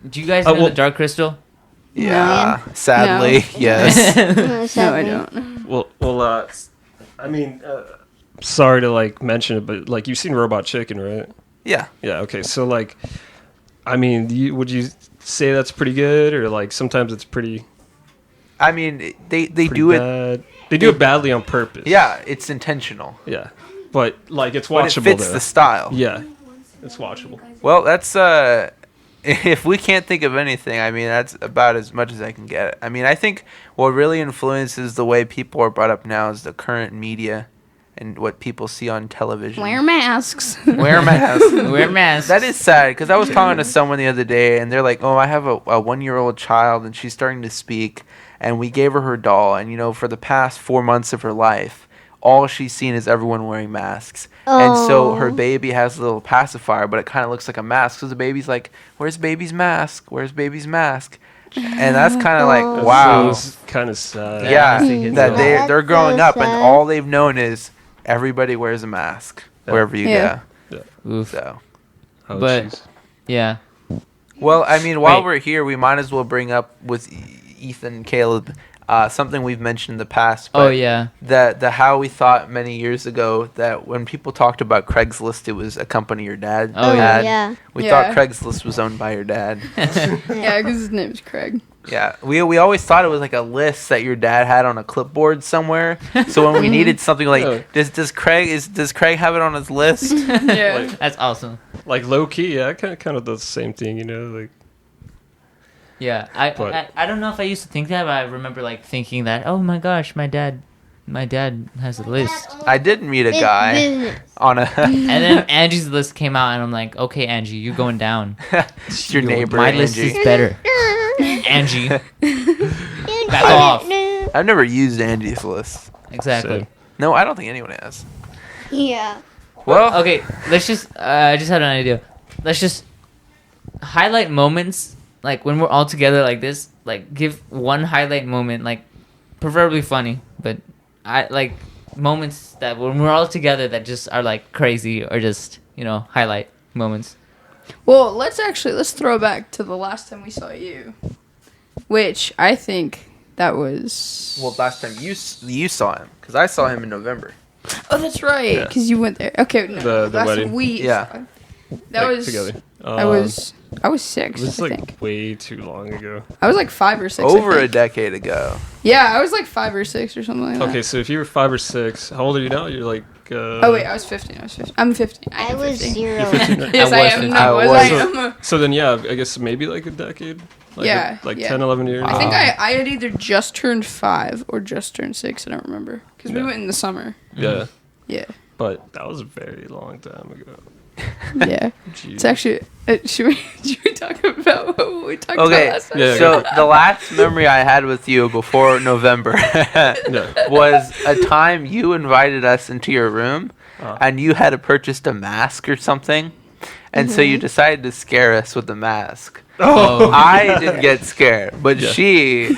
Do you guys Oh, know well- the Dark Crystal? Yeah. Sadly, yes. No, I Sadly. don't. Well. I mean, sorry to like mention it, but like you've seen Robot Chicken, right? Yeah. Yeah. Okay. So like, I mean, would you say that's pretty good, or like sometimes it's pretty I mean, they pretty do it. bad? They do it badly on purpose. Yeah, it's intentional. Yeah. But like it's But watchable. it fits though. the style. Yeah. It's watchable. Well, that's if we can't think of anything, I mean, that's about as much as I can get. I mean, I think what really influences the way people are brought up now is the current media and what people see on television. Wear masks. Wear masks. Wear masks. That is sad because I was talking to someone the other day and they're like, "Oh, I have a 1-year-old child and she's starting to speak, and we gave her doll, and for the past 4 months of her life, all she's seen is everyone wearing masks, and so her Oh. baby has a little pacifier, but it kind of looks like a mask. So the baby's like, "Where's baby's mask? Where's baby's mask?" And that's kind of like, Oh. wow, It's kind of sad. Yeah, yeah, honestly, it's that so- they're That's growing so up and sad. all they've known is everybody wears a mask Yeah. wherever you Yeah. Oof. go. So. Oh, But- jeez. Yeah. Well, I mean, while Wait. we're here, we might as well bring up with Ethan and Caleb something we've mentioned in the past. Oh But yeah. the how we thought many years ago that when people talked about Craigslist, it was a company your dad Oh, had. yeah. We Yeah. thought Craigslist was owned by your dad. Yeah, because his name is Craig. Yeah, we always thought it was like a list that your dad had on a clipboard somewhere. So when we needed something like, Oh. does Craig have it on his list? Yeah. Like- That's awesome. Like low key, yeah, kind of does the same thing, like. Yeah. But- I don't know if I used to think that, but I remember like thinking that, oh my gosh, my dad has a list. I did meet a It's guy business. on a And then Angie's list came out, and I'm like, okay, Angie, you going down. your neighbor My list Angie. is better. Angie. Back off. I've never used Angie's list. Exactly. Same. No, I don't think anyone has. Yeah. Well, Okay, let's just. I just had an idea. Let's just highlight moments, like when we're all together like this. Like, give one highlight moment, like preferably funny, but I like moments that when we're all together that just are like crazy or just highlight moments. Well, let's throw back to the last time we saw you, which I think that was. well, last time you saw him because I saw him in November. Oh, that's right, Yeah. because you went there. Okay, no, The last wedding. time we. Yeah. saw him. That like, was together. I was 6. This is I like think way too long ago. I was like 5 or 6. I Over a think. decade ago. Yeah, I was like 5 or 6 or something like that. Okay, so if you were 5 or 6, how old are you now? You're like. Oh wait, I was 15. I'm 15. I am was 15. 0. You're 15 now? Yes, I I, was am. 15. No, I was was. I am. So then, yeah, I guess maybe like a decade. Like Yeah, like yeah. 10, 11 years. I think Wow. I had either just turned 5 or just turned 6. I don't remember because we Yeah. went in the summer. Yeah, Yeah. but that was a very long time ago. Yeah. It's actually. Should we talk about what we talked about Okay, last time? Yeah. so the last memory I had with you before November was a time you invited us into your room and you had purchased a mask or something. And so you decided to scare us with the mask. Oh, I didn't get scared, but Yeah. she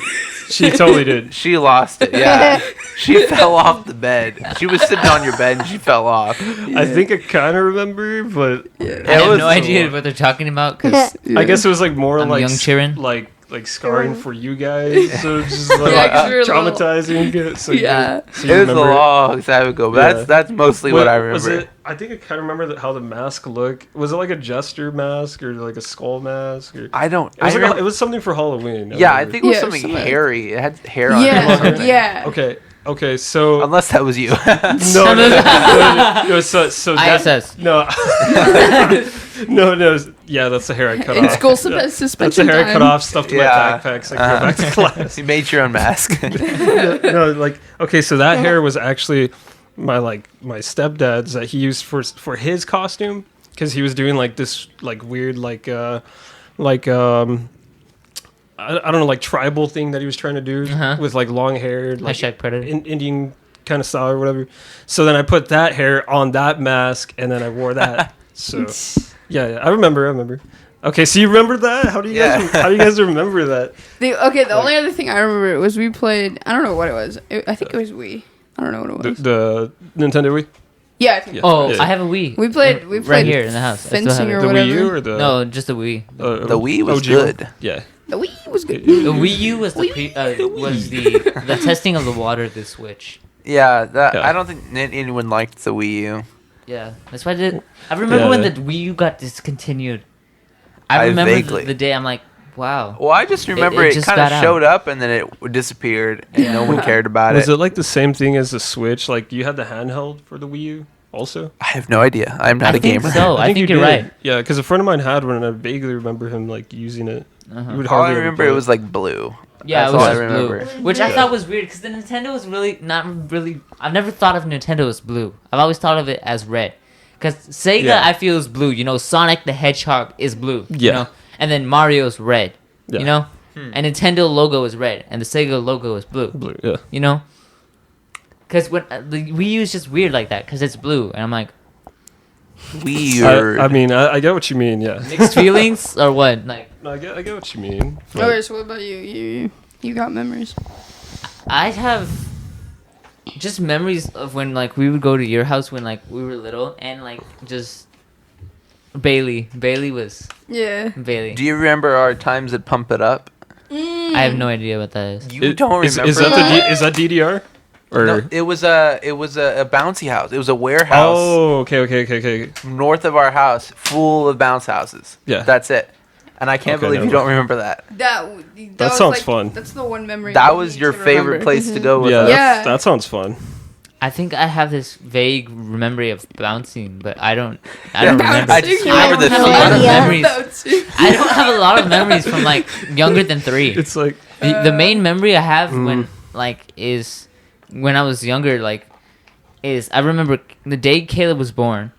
totally did. she lost it. Yeah. She fell off the bed. She was sitting on your bed and she fell off. I think I kind of remember, but I It have was no idea what they're talking about because I guess it was like more I'm like young cheering. like scarring for you guys. So it's just like Yeah, 'cause we were little. traumatizing. So Yeah. so you It was a remember it. long time ago, but Yeah. that's mostly what I remember. Was it? I think I kind of remember how the mask looked. Was it like a jester mask or like a skull mask? Or, I don't. it was, I like remember- it was something for Halloween. yeah, I remember. think it was Yeah, something something. hairy. It had hair on it. or Yeah. something. Yeah. Okay. So Unless that was you. no. So that, ISS. no. Yeah, that's the hair I cut In off. school Yeah. That's the suspension hair I time. cut off, stuffed in Yeah. my backpack, so I could go back to class. you made your own mask. No, like okay, so that hair was actually my stepdad's that he used for his costume because he was doing like this like weird I don't know like tribal thing that he was trying to do Uh-huh. with like long hair like Hashtag predator. Indian kind of style or whatever. So then I put that hair on that mask and then I wore that. So yeah, I remember. Okay, so you remember that? How do you guys Yeah. how do you guys remember that? The only other thing I remember was we played. I don't know what it was. I think it was Wii. I don't know what it was. The Nintendo Wii? Yeah, I think. Yeah. Oh, Yeah. I have a Wii. We played right here in the house. I still have fencing it. or The whatever. Wii U or the No, just a Wii. The Wii was OG one? good. Yeah. The Wii was good. The Wii U was the testing of the water of the Switch. Yeah, that Yeah. I don't think anyone liked the Wii U. Yeah, that's why I remember when Yeah. the Wii U got discontinued. I I remember vaguely- the day I'm like, wow. Well, I just remember it it, just kind got of out. showed up and then it disappeared and no one cared about Was it. it like the same thing as the Switch? Like you had the handheld for the Wii U also? I have no idea. I'm not I a think gamer. so. I think you you're did. right. Yeah, because a friend of mine had one and I vaguely remember him like using it. Uh-huh. You would All I hardly ever remember play it was like blue. Yeah, That's it was all I just remember. blue, which I thought was weird because the Nintendo was really not really. I've never thought of Nintendo as blue. I've always thought of it as red. Because Sega, Yeah. I feel is blue. You know, Sonic the Hedgehog is blue. You Yeah. know? And then Mario's red. Yeah. You know, and Nintendo logo is red, and the Sega logo is blue. blue. Yeah. You know, because when the Wii U is just weird like that because it's blue, and I'm like Weird. I mean, I get what you mean. Yeah. mixed feelings or what? Like No, I get what you mean. but- Okay, so what about you? You got memories? I have just memories of when like we would go to your house when like we were little and like just Bailey was Yeah. Bailey. Do you remember our times at Pump It Up? I have no idea what that is. You don't is, remember? is that is that DDR? Or No, it was a bouncy house. It was a warehouse oh, okay. north of our house, full of bounce houses. Yeah. That's it. And I can't Okay, believe never you don't remember that. That That was, sounds like, fun. That's the one memory. That I was need your to favorite remember. place to go with Yeah, us. Yeah. that sounds fun. I think I have this vague memory of bouncing, but I don't Yeah, remember. I just I remember don't the have a lot of feeling. memories. Bouncing. I don't have a lot of memories from like younger than 3. It's like The main memory I have when when I was younger, is I remember the day Caleb was born.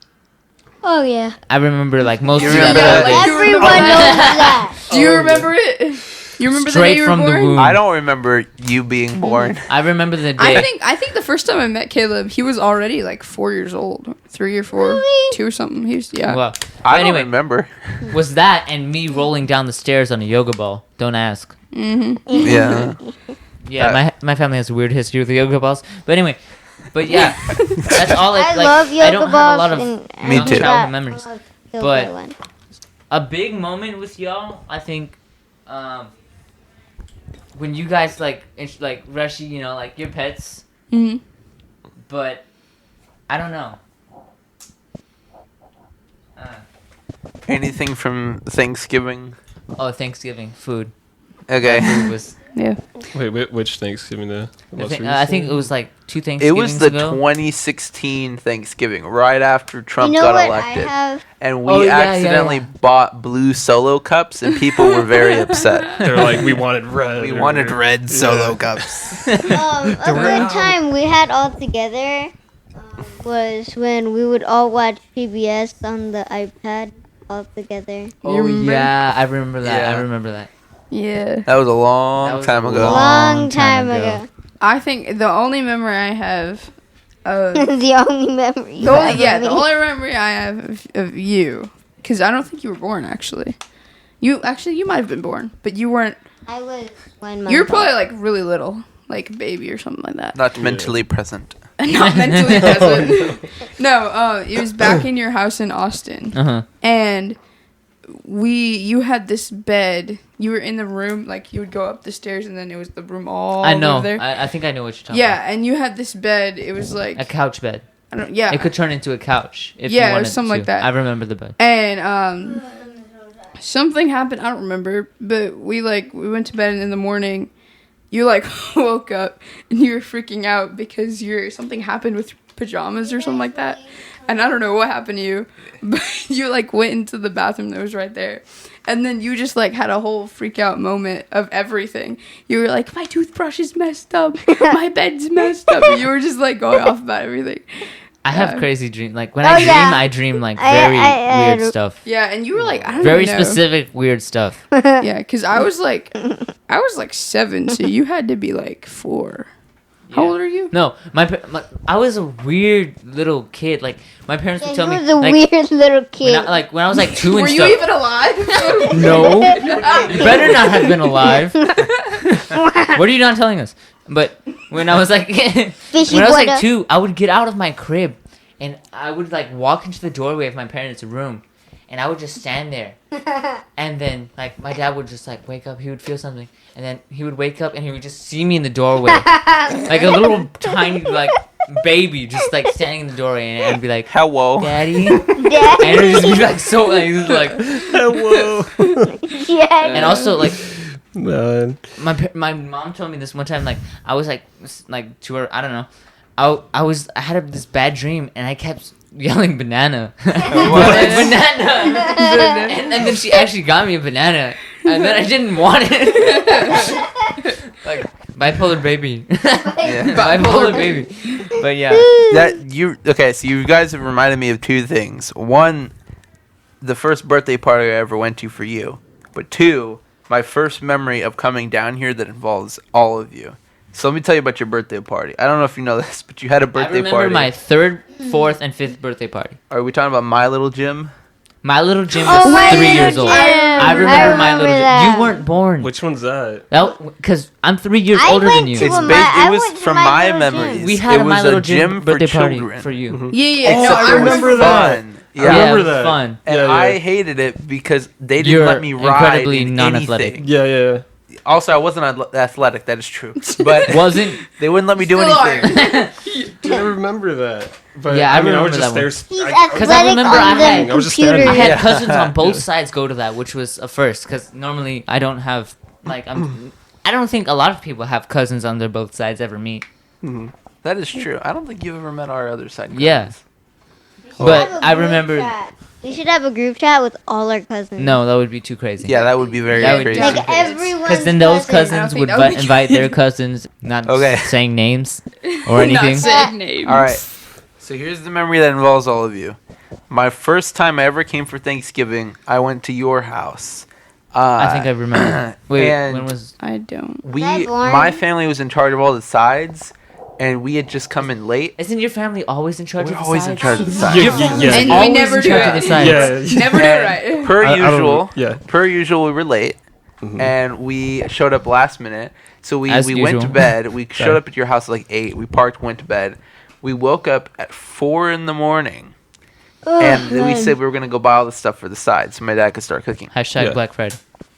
Oh yeah. I remember like most You of remember that that? day. Everyone knows that. Do you remember it? You remember the day Straight you were from the born? womb. I don't remember you being born. I remember the day. I think the first time I met Caleb, he was already like 4 years old, 3 or 4, Really? 2 or something. He was Well, I but anyway, don't remember. was that and me rolling down the stairs on a yoga ball? Don't ask. Yeah. Yeah, my family has a weird history with the yoga balls. But anyway, yeah, that's all. I Like, love yoga I don't balls. have a lot of and Me young too. childhood memories. I love yoga But- one. A big moment with y'all, I think, when you guys like Rushy, you know, like your pets. hmm But I don't know. Anything from Thanksgiving? Oh, Thanksgiving food. Okay. Food was. Yeah. wait, which Thanksgiving the most I think it recent? was like 2 It Thanksgivings was the ago. 2016 Thanksgiving, right after Trump You know got what elected. I have? And we Oh, yeah, accidentally yeah. bought blue Solo cups, and people were very upset. They're like we wanted red. We or- wanted red Solo Yeah. cups. A good time we had all together. was when we would all watch PBS on the iPad all together. Oh remember? yeah, I remember that. Yeah. I remember that. Yeah. That was a long That was time a ago. Long time ago. I think the only memory I have of The only memory. you the only, have yeah, of the me. only memory I have of you, because I don't think you were born actually. You might have been born, but you weren't. I was 1 month. You were probably like really little, like a baby or something like that. Not mentally present. Not mentally present. No, it was back in your house in Austin, Uh-huh. and you had this bed. You were in the room, like you would go up the stairs, and then it was the room all I know. over there. I think I know what you're talking Yeah, and you had this bed. It was about. A like couch bed. I don't. Yeah, It could turn into a couch if Yeah, you or wanted something to. like that. I remember the bed. and something happened. I don't remember, but we went to bed, and in the morning, you like woke up and you were freaking out because something happened with pajamas or something like that. And I don't know what happened to you, but you like went into the bathroom that was right there. And then you just like had a whole freak out moment of everything. You were like, my toothbrush is messed up. My bed's messed up. And you were just like going off about everything. I have Yeah. crazy dreams. Like when Oh, I dream like very weird stuff. Yeah, and you were like, I don't Very even know. specific weird stuff. Yeah, because I was like 7, so you had to be like 4. How old are you? No, I was a weird little kid. Like my parents Yeah, would tell you me, was a like, weird little kid. when I was like 2 and Were you stuff. even alive? No, you better not have been alive. What are you not telling us? But when I was like, Fishy when I was like water. 2, I would get out of my crib, and I would like walk into the doorway of my parents' room, and I would just stand there, and then like my dad would just like wake up. He would feel something, and then he would wake up, and he would just see me in the doorway, like a little tiny like baby, just like standing in the doorway, and be like, Hello. "Daddy," Dad. and it would just be like so, like, he was like, Hello. Yeah. and also like. Man. My mom told me this one time. Like I was like to her. I don't know. I had this bad dream, and I kept yelling banana. Banana. and then she actually got me a banana, and then I didn't want it. Like bipolar baby. Bipolar baby. But yeah. So you guys have reminded me of 2 things. One, the first birthday party I ever went to for you. But 2, my first memory of coming down here that involves all of you. So let me tell you about your birthday party. I don't know if you know this, but you had a I birthday remember party. my 3rd, 4th, and 5th birthday party. Are we talking about My Little Gym? My little Jim Oh, was My 3 Little years old. Jim. I remember my little that. Jim. You weren't born. Which one's that? Because I'm 3 years I older went than you. to It's a based, I it was went to from My my Little Gym. memories. We had it a was My Little a gym birthday for party children. for you. Yeah. Oh, No, I remember that. Fun. I Yeah. remember it was that. fun. And Yeah, I yeah. hated it because they didn't You're let me ride incredibly in non-athletic. anything. Yeah. Also, I wasn't athletic. That is true. But Wasn't. they wouldn't let me do Still anything. I remember that. But Yeah, I I mean, I remember was just that there. He's I athletic I remember I on had- the I was just computer. standing. I had Yeah. cousins on both Yeah. sides go to that, which was a first. Because normally I don't have I don't think a lot of people have cousins on their both sides ever meet. That is true. I don't think you've ever met our other side. Yeah. cousins. But Have a I group remember. chat. We should have a group chat with all our cousins. No, that would be too crazy. Yeah, that would be very That would crazy. be- Like everyone. Because then those I cousins don't would think that would be invite their good. cousins, not Okay. saying names or anything. Not saying names. All right. So here's the memory that involves all of you. My first time I ever came for Thanksgiving, I went to your house. I think I remember. Wait, and when was? I don't. That boring? My family was in charge of all the sides, and we had just come in late. Isn't your family always in charge We're of the always sides? in charge of the sides. Yeah. And we Always never in do charge of it. the sides. Yeah. Never do And it right. Per I don't- usual, yeah. per usual, we were late, and we showed up last minute. So we As went to usual. bed. We showed Sorry. up at your house at like 8. We parked, went to bed. We woke up at 4 in the morning, and then we said we were gonna go buy all the stuff for the sides so my dad could start cooking. Hashtag Yeah. Black Friday.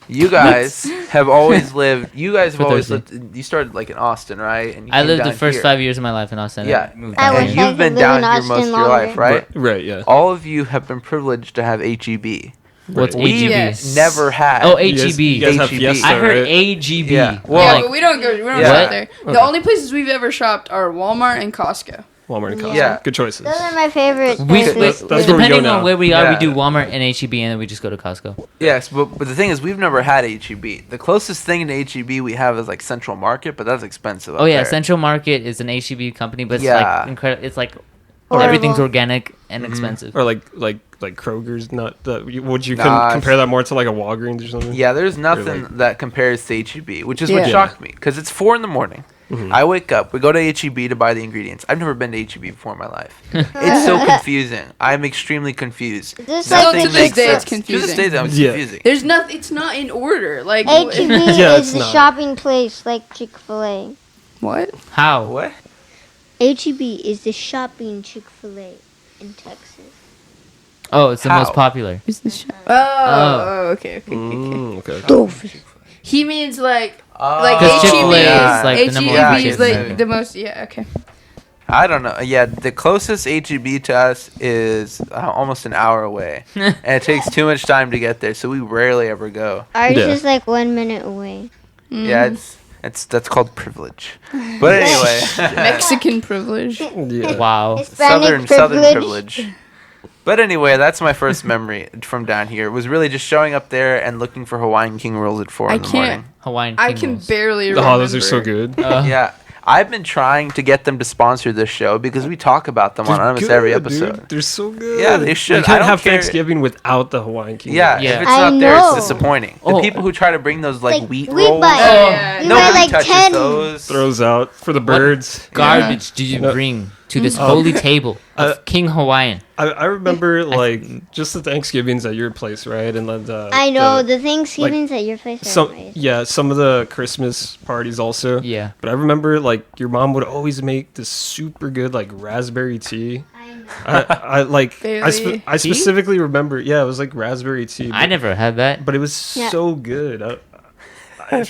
You guys have always lived. You guys have For always Thursday. lived. You started like in Austin, right? And you I came lived the down first here. 5 years of my life in Austin. Yeah. I moved I down wish And here. I you've been could live down in here Austin most of your life, longer. right? Right. Yeah. All of you have been privileged to have HEB. What's Right. We AGB? Yes. never had. Oh, You guys- HEB. You guys have HEB. Fiesta, I heard right? AGB. Yeah. Well, Yeah, like, but we don't go. We don't Yeah. shop there. The only places we've ever shopped are Walmart and Costco. Walmart and Costco. Yeah. Good choices. Those are my favorite. we, places. that's where we depending go on now. where we are, we Yeah. do Walmart and HEB, and then we just go to Costco. Yes, but the thing is, we've never had HEB. The closest thing to HEB we have is like Central Market, but that's expensive. Oh up yeah, there. Central Market is an HEB company, but it's Yeah. like incredible. It's like Everything's Horrible. organic and expensive. Or like Kroger's, not that. Would you Nah, compare that more to like a Walgreens or something? Yeah, there's nothing like- that compares to HEB, which is Yeah. what shocked me because it's 4 in the morning. Mhm. I wake up, we go to HEB to buy the ingredients. I've never been to HEB before in my life. It's so confusing. I'm extremely confused. This Still like to Nothing this makes day, it's sense. To confusing. this day, that was Yeah. confusing. There's nothing. It's not in order. Like HEB Yeah, it's is the not. shopping place like Chick-fil-A. what? How? What? HEB is the shopping Chick-fil-A in Texas. Oh, it's the most How? popular. Is this? Oh, okay. Okay. He means like Like Because HEB Chick-fil-A is is like the number Yeah, one HEB is chain. like the most. Yeah. Okay. I don't know. Yeah, the closest HEB to us is almost an hour away, and it takes too much time to get there, so we rarely ever go. Ours Yeah. is like 1 minute away. Yeah, that's called privilege. But anyway, Mexican privilege. Yeah. Wow. Hispanic southern privilege. But anyway, that's my first memory from down here. It was really just showing up there and looking for Hawaiian King rolls at 4 I in the can't- morning. Hawaiian I King can rolls. barely remember. Oh, those are so good. Yeah. I've been trying to get them to sponsor this show because we talk about them on They're almost every good, episode. dude. They're so good. Yeah, they should. You I can't don't have care- Thanksgiving without the Hawaiian King. Yeah, Yeah. if it's I not there, it's know. disappointing. The Oh. people who try to bring those like, Like, wheat we rolls, buy- Oh, yeah. We nobody buy like touches 10. those. Throws out for the birds. Garbage did you No. bring to this holy table of King Hawaiian? I remember like just the Thanksgivings at your place, right? And then I know the Thanksgivings at your place are some amazing. some of the Christmas parties also. Yeah. But I remember like your mom would always make this super good like raspberry tea. I know. I like Bailey. I specifically remember. Yeah, it was like raspberry tea. I never had that. But it was Yeah. so good. I,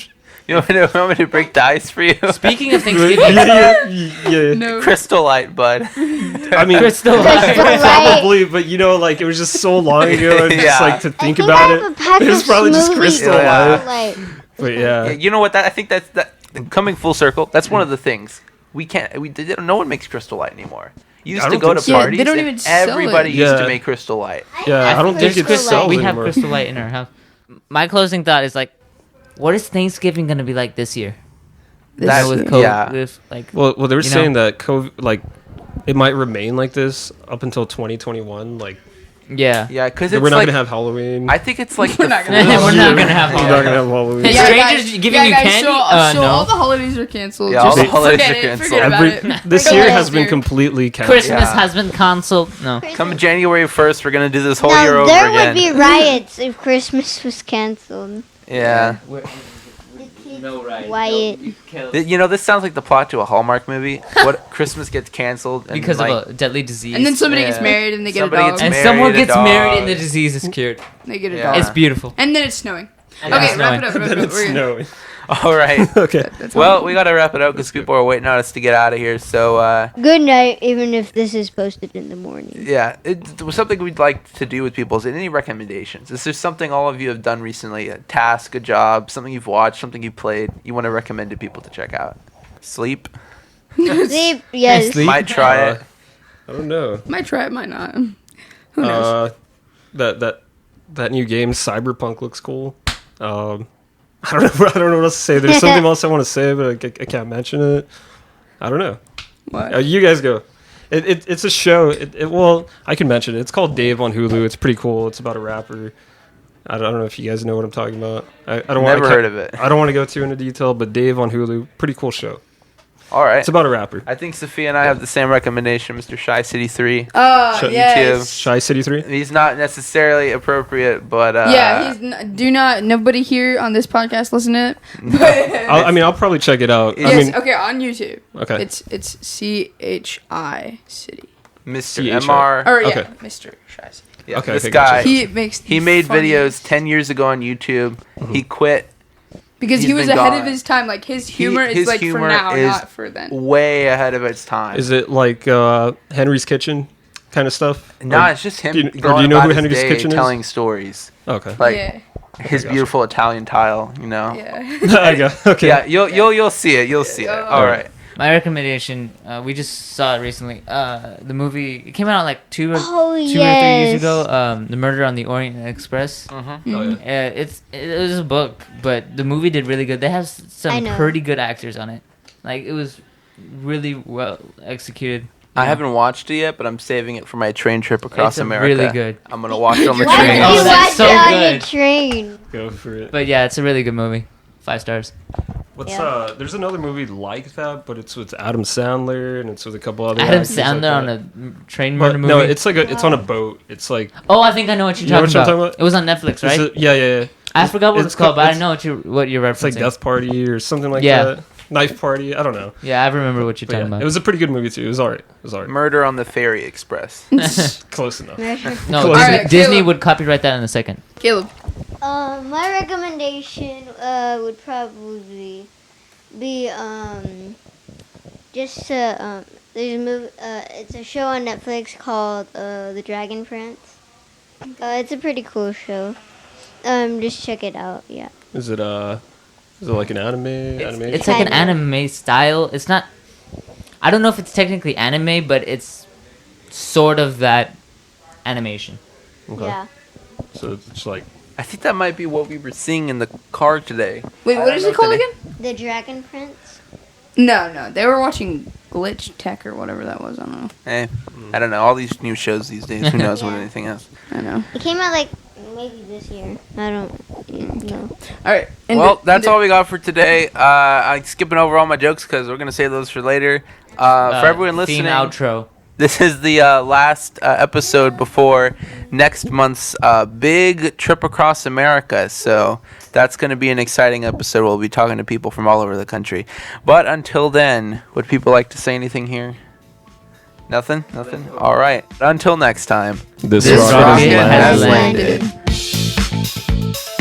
You want me to break the ice for you? Speaking of yeah, Thanksgiving, yeah. No. Crystal Light, bud. I mean, Crystal Crystal Light. Light. probably, but you know, like it was just so long ago. And Yeah. just like to I think think about I it. have a pack It was of probably just Smoothie Crystal Yeah. Light. Light. But yeah, You know what? I think that's coming full circle. That's one of the things we can't. No one makes Crystal Light anymore. You used I to don't go think to so. Yeah, they parties. don't and even sell everybody it. used to Yeah. make Crystal Light. yeah. I don't think There's it's Crystal sells we Light. have anymore. Crystal Light in our house. My closing thought is like, what is Thanksgiving gonna be like this year? That- with COVID, yeah. with like Well, they were You saying know? that COVID, like, it might remain like this up until 2021. Like, yeah. Yeah, because we're it's not like gonna have Halloween. I think it's like We're the not gonna flu. have We're not gonna have We're not Halloween. gonna have Halloween. Hey, strangers giving you candy? So, No. all the holidays are canceled. Yeah, all Just the holidays forget are it, canceled. Forget about Every, it. this Forget year it. has been completely canceled. Christmas Yeah. has been canceled. No. Come January 1st, we're gonna do this whole Now, year over there again. would be riots if Christmas was canceled. Yeah. No right. Wyatt. You know, this sounds like the plot to a Hallmark movie. What Christmas gets canceled and Because like, of a deadly disease. And then somebody Yeah. gets married and they get Somebody a gets dog. and married, someone a gets married and dog. the disease is cured. They get a Yeah. dog. It's beautiful. And then it's snowing. And Okay, it's wrap it snowing. up. Wrap Then it up. it's We're- snowing. All right. Okay. That's Well, all. we gotta wrap it up because people are waiting on us to get out of here. So Good night, even if this is posted in the morning. yeah, it was something we'd like to do with people. Is any recommendations? Is there something all of you have done recently? A task, a job, something you've watched, something you played, you want to recommend to people to check out? Sleep. Sleep, yes. Sleep. Might try it. I don't know. Might try it, might not. Who knows? That new game Cyberpunk looks cool. I don't know. I don't know what else to say. There's something else I want to say, but I can't mention it. I don't know. What? You guys go. It's a show. Well, I can mention it. It's called Dave on Hulu. It's pretty cool. It's about a rapper. I don't know if you guys know what I'm talking about. I don't Never heard of it. I don't want to go too into detail, but Dave on Hulu, pretty cool show. All right. It's about a rapper. I think Sophia and I have the same recommendation, Mr. Shy City 3. Oh, Shut- yes. Shy City 3. He's not necessarily appropriate, but Yeah, nobody here on this podcast listen to it. But I'll probably check it out. I yes, mean, okay, on YouTube. okay. It's CHI City. Mr. CHI. MR. Or yeah, Okay. Mr. Shy City. Yeah, Okay, this okay, guy. gotcha. He He made funniest- videos 10 years ago on YouTube. He quit because he he's was been ahead gone. of his time. Like his humor is his like for humor now, is not for then. way ahead of its time. Is it like Henry's Kitchen kind of stuff? No, Or- it's just him do you- or do going you know about who his Henry's day Kitchen is? telling stories. Okay. Like yeah, his Gotcha. beautiful Italian tile, you know. yeah. I got okay. Yeah, you'll see it. You'll see it. Oh. All right. My recommendation, we just saw it recently. The movie, it came out like two or 3 years ago. The Murder on the Orient Express. Mm-hmm. Oh, yeah. It was a book, but the movie did really good. They have I some know. pretty good actors on it. Like it was really well executed. I haven't watched it yet, but I'm saving it for my train trip across It's America. really good. I'm gonna watch it on the Why train. did Oh, you that's watch so it on good. the train? Go for it. But yeah, it's a really good movie. 5 stars. What's Yeah. there's another movie like that, but it's with Adam Sandler and it's with a couple other Adam actors like Sandler that. on a train But murder movie. no, it's like it's on a boat. It's like Oh, I think I know what you're You know talking, what I'm about. talking about? It was on Netflix, it's right? yeah. I forgot what it's called, but I it's- know what you're referencing. It's like Death Party or something like Yeah. that. Knife Party. I don't know. Yeah, I remember what you're But talking yeah, about. it was a pretty good movie too. It was alright. Murder on the Ferry Express. Close enough. No, Close. Disney, Alright, Disney Caleb. would copyright that in a second. Caleb. My recommendation would probably be just there's a movie. It's a show on Netflix called The Dragon Prince. It's a pretty cool show. Just check it out. Yeah. Is it like an animation? It's like an Kinda. anime style. It's not. I don't know if it's technically anime, but it's sort of that animation. Okay. Yeah. So it's like I think that might be what we were seeing in the car today. Wait, I what don't is know it called the again? The Dragon Prince. No, they were watching Glitch Tech or whatever that was. I don't know. I don't know. All these new shows these days. Who knows what Yeah. anything else? I know. It came out like maybe this year. I don't know. All right. Well, that's all we got for today. I'm skipping over all my jokes because we're gonna save those for later. For everyone listening, Theme outro. this is the last episode before next month's big trip across America. So that's going to be an exciting episode. We'll be talking to people from all over the country. But until then, would people like to say anything here? Nothing? Nothing? All right. Until next time. this This rocket rocket is has landed. landed.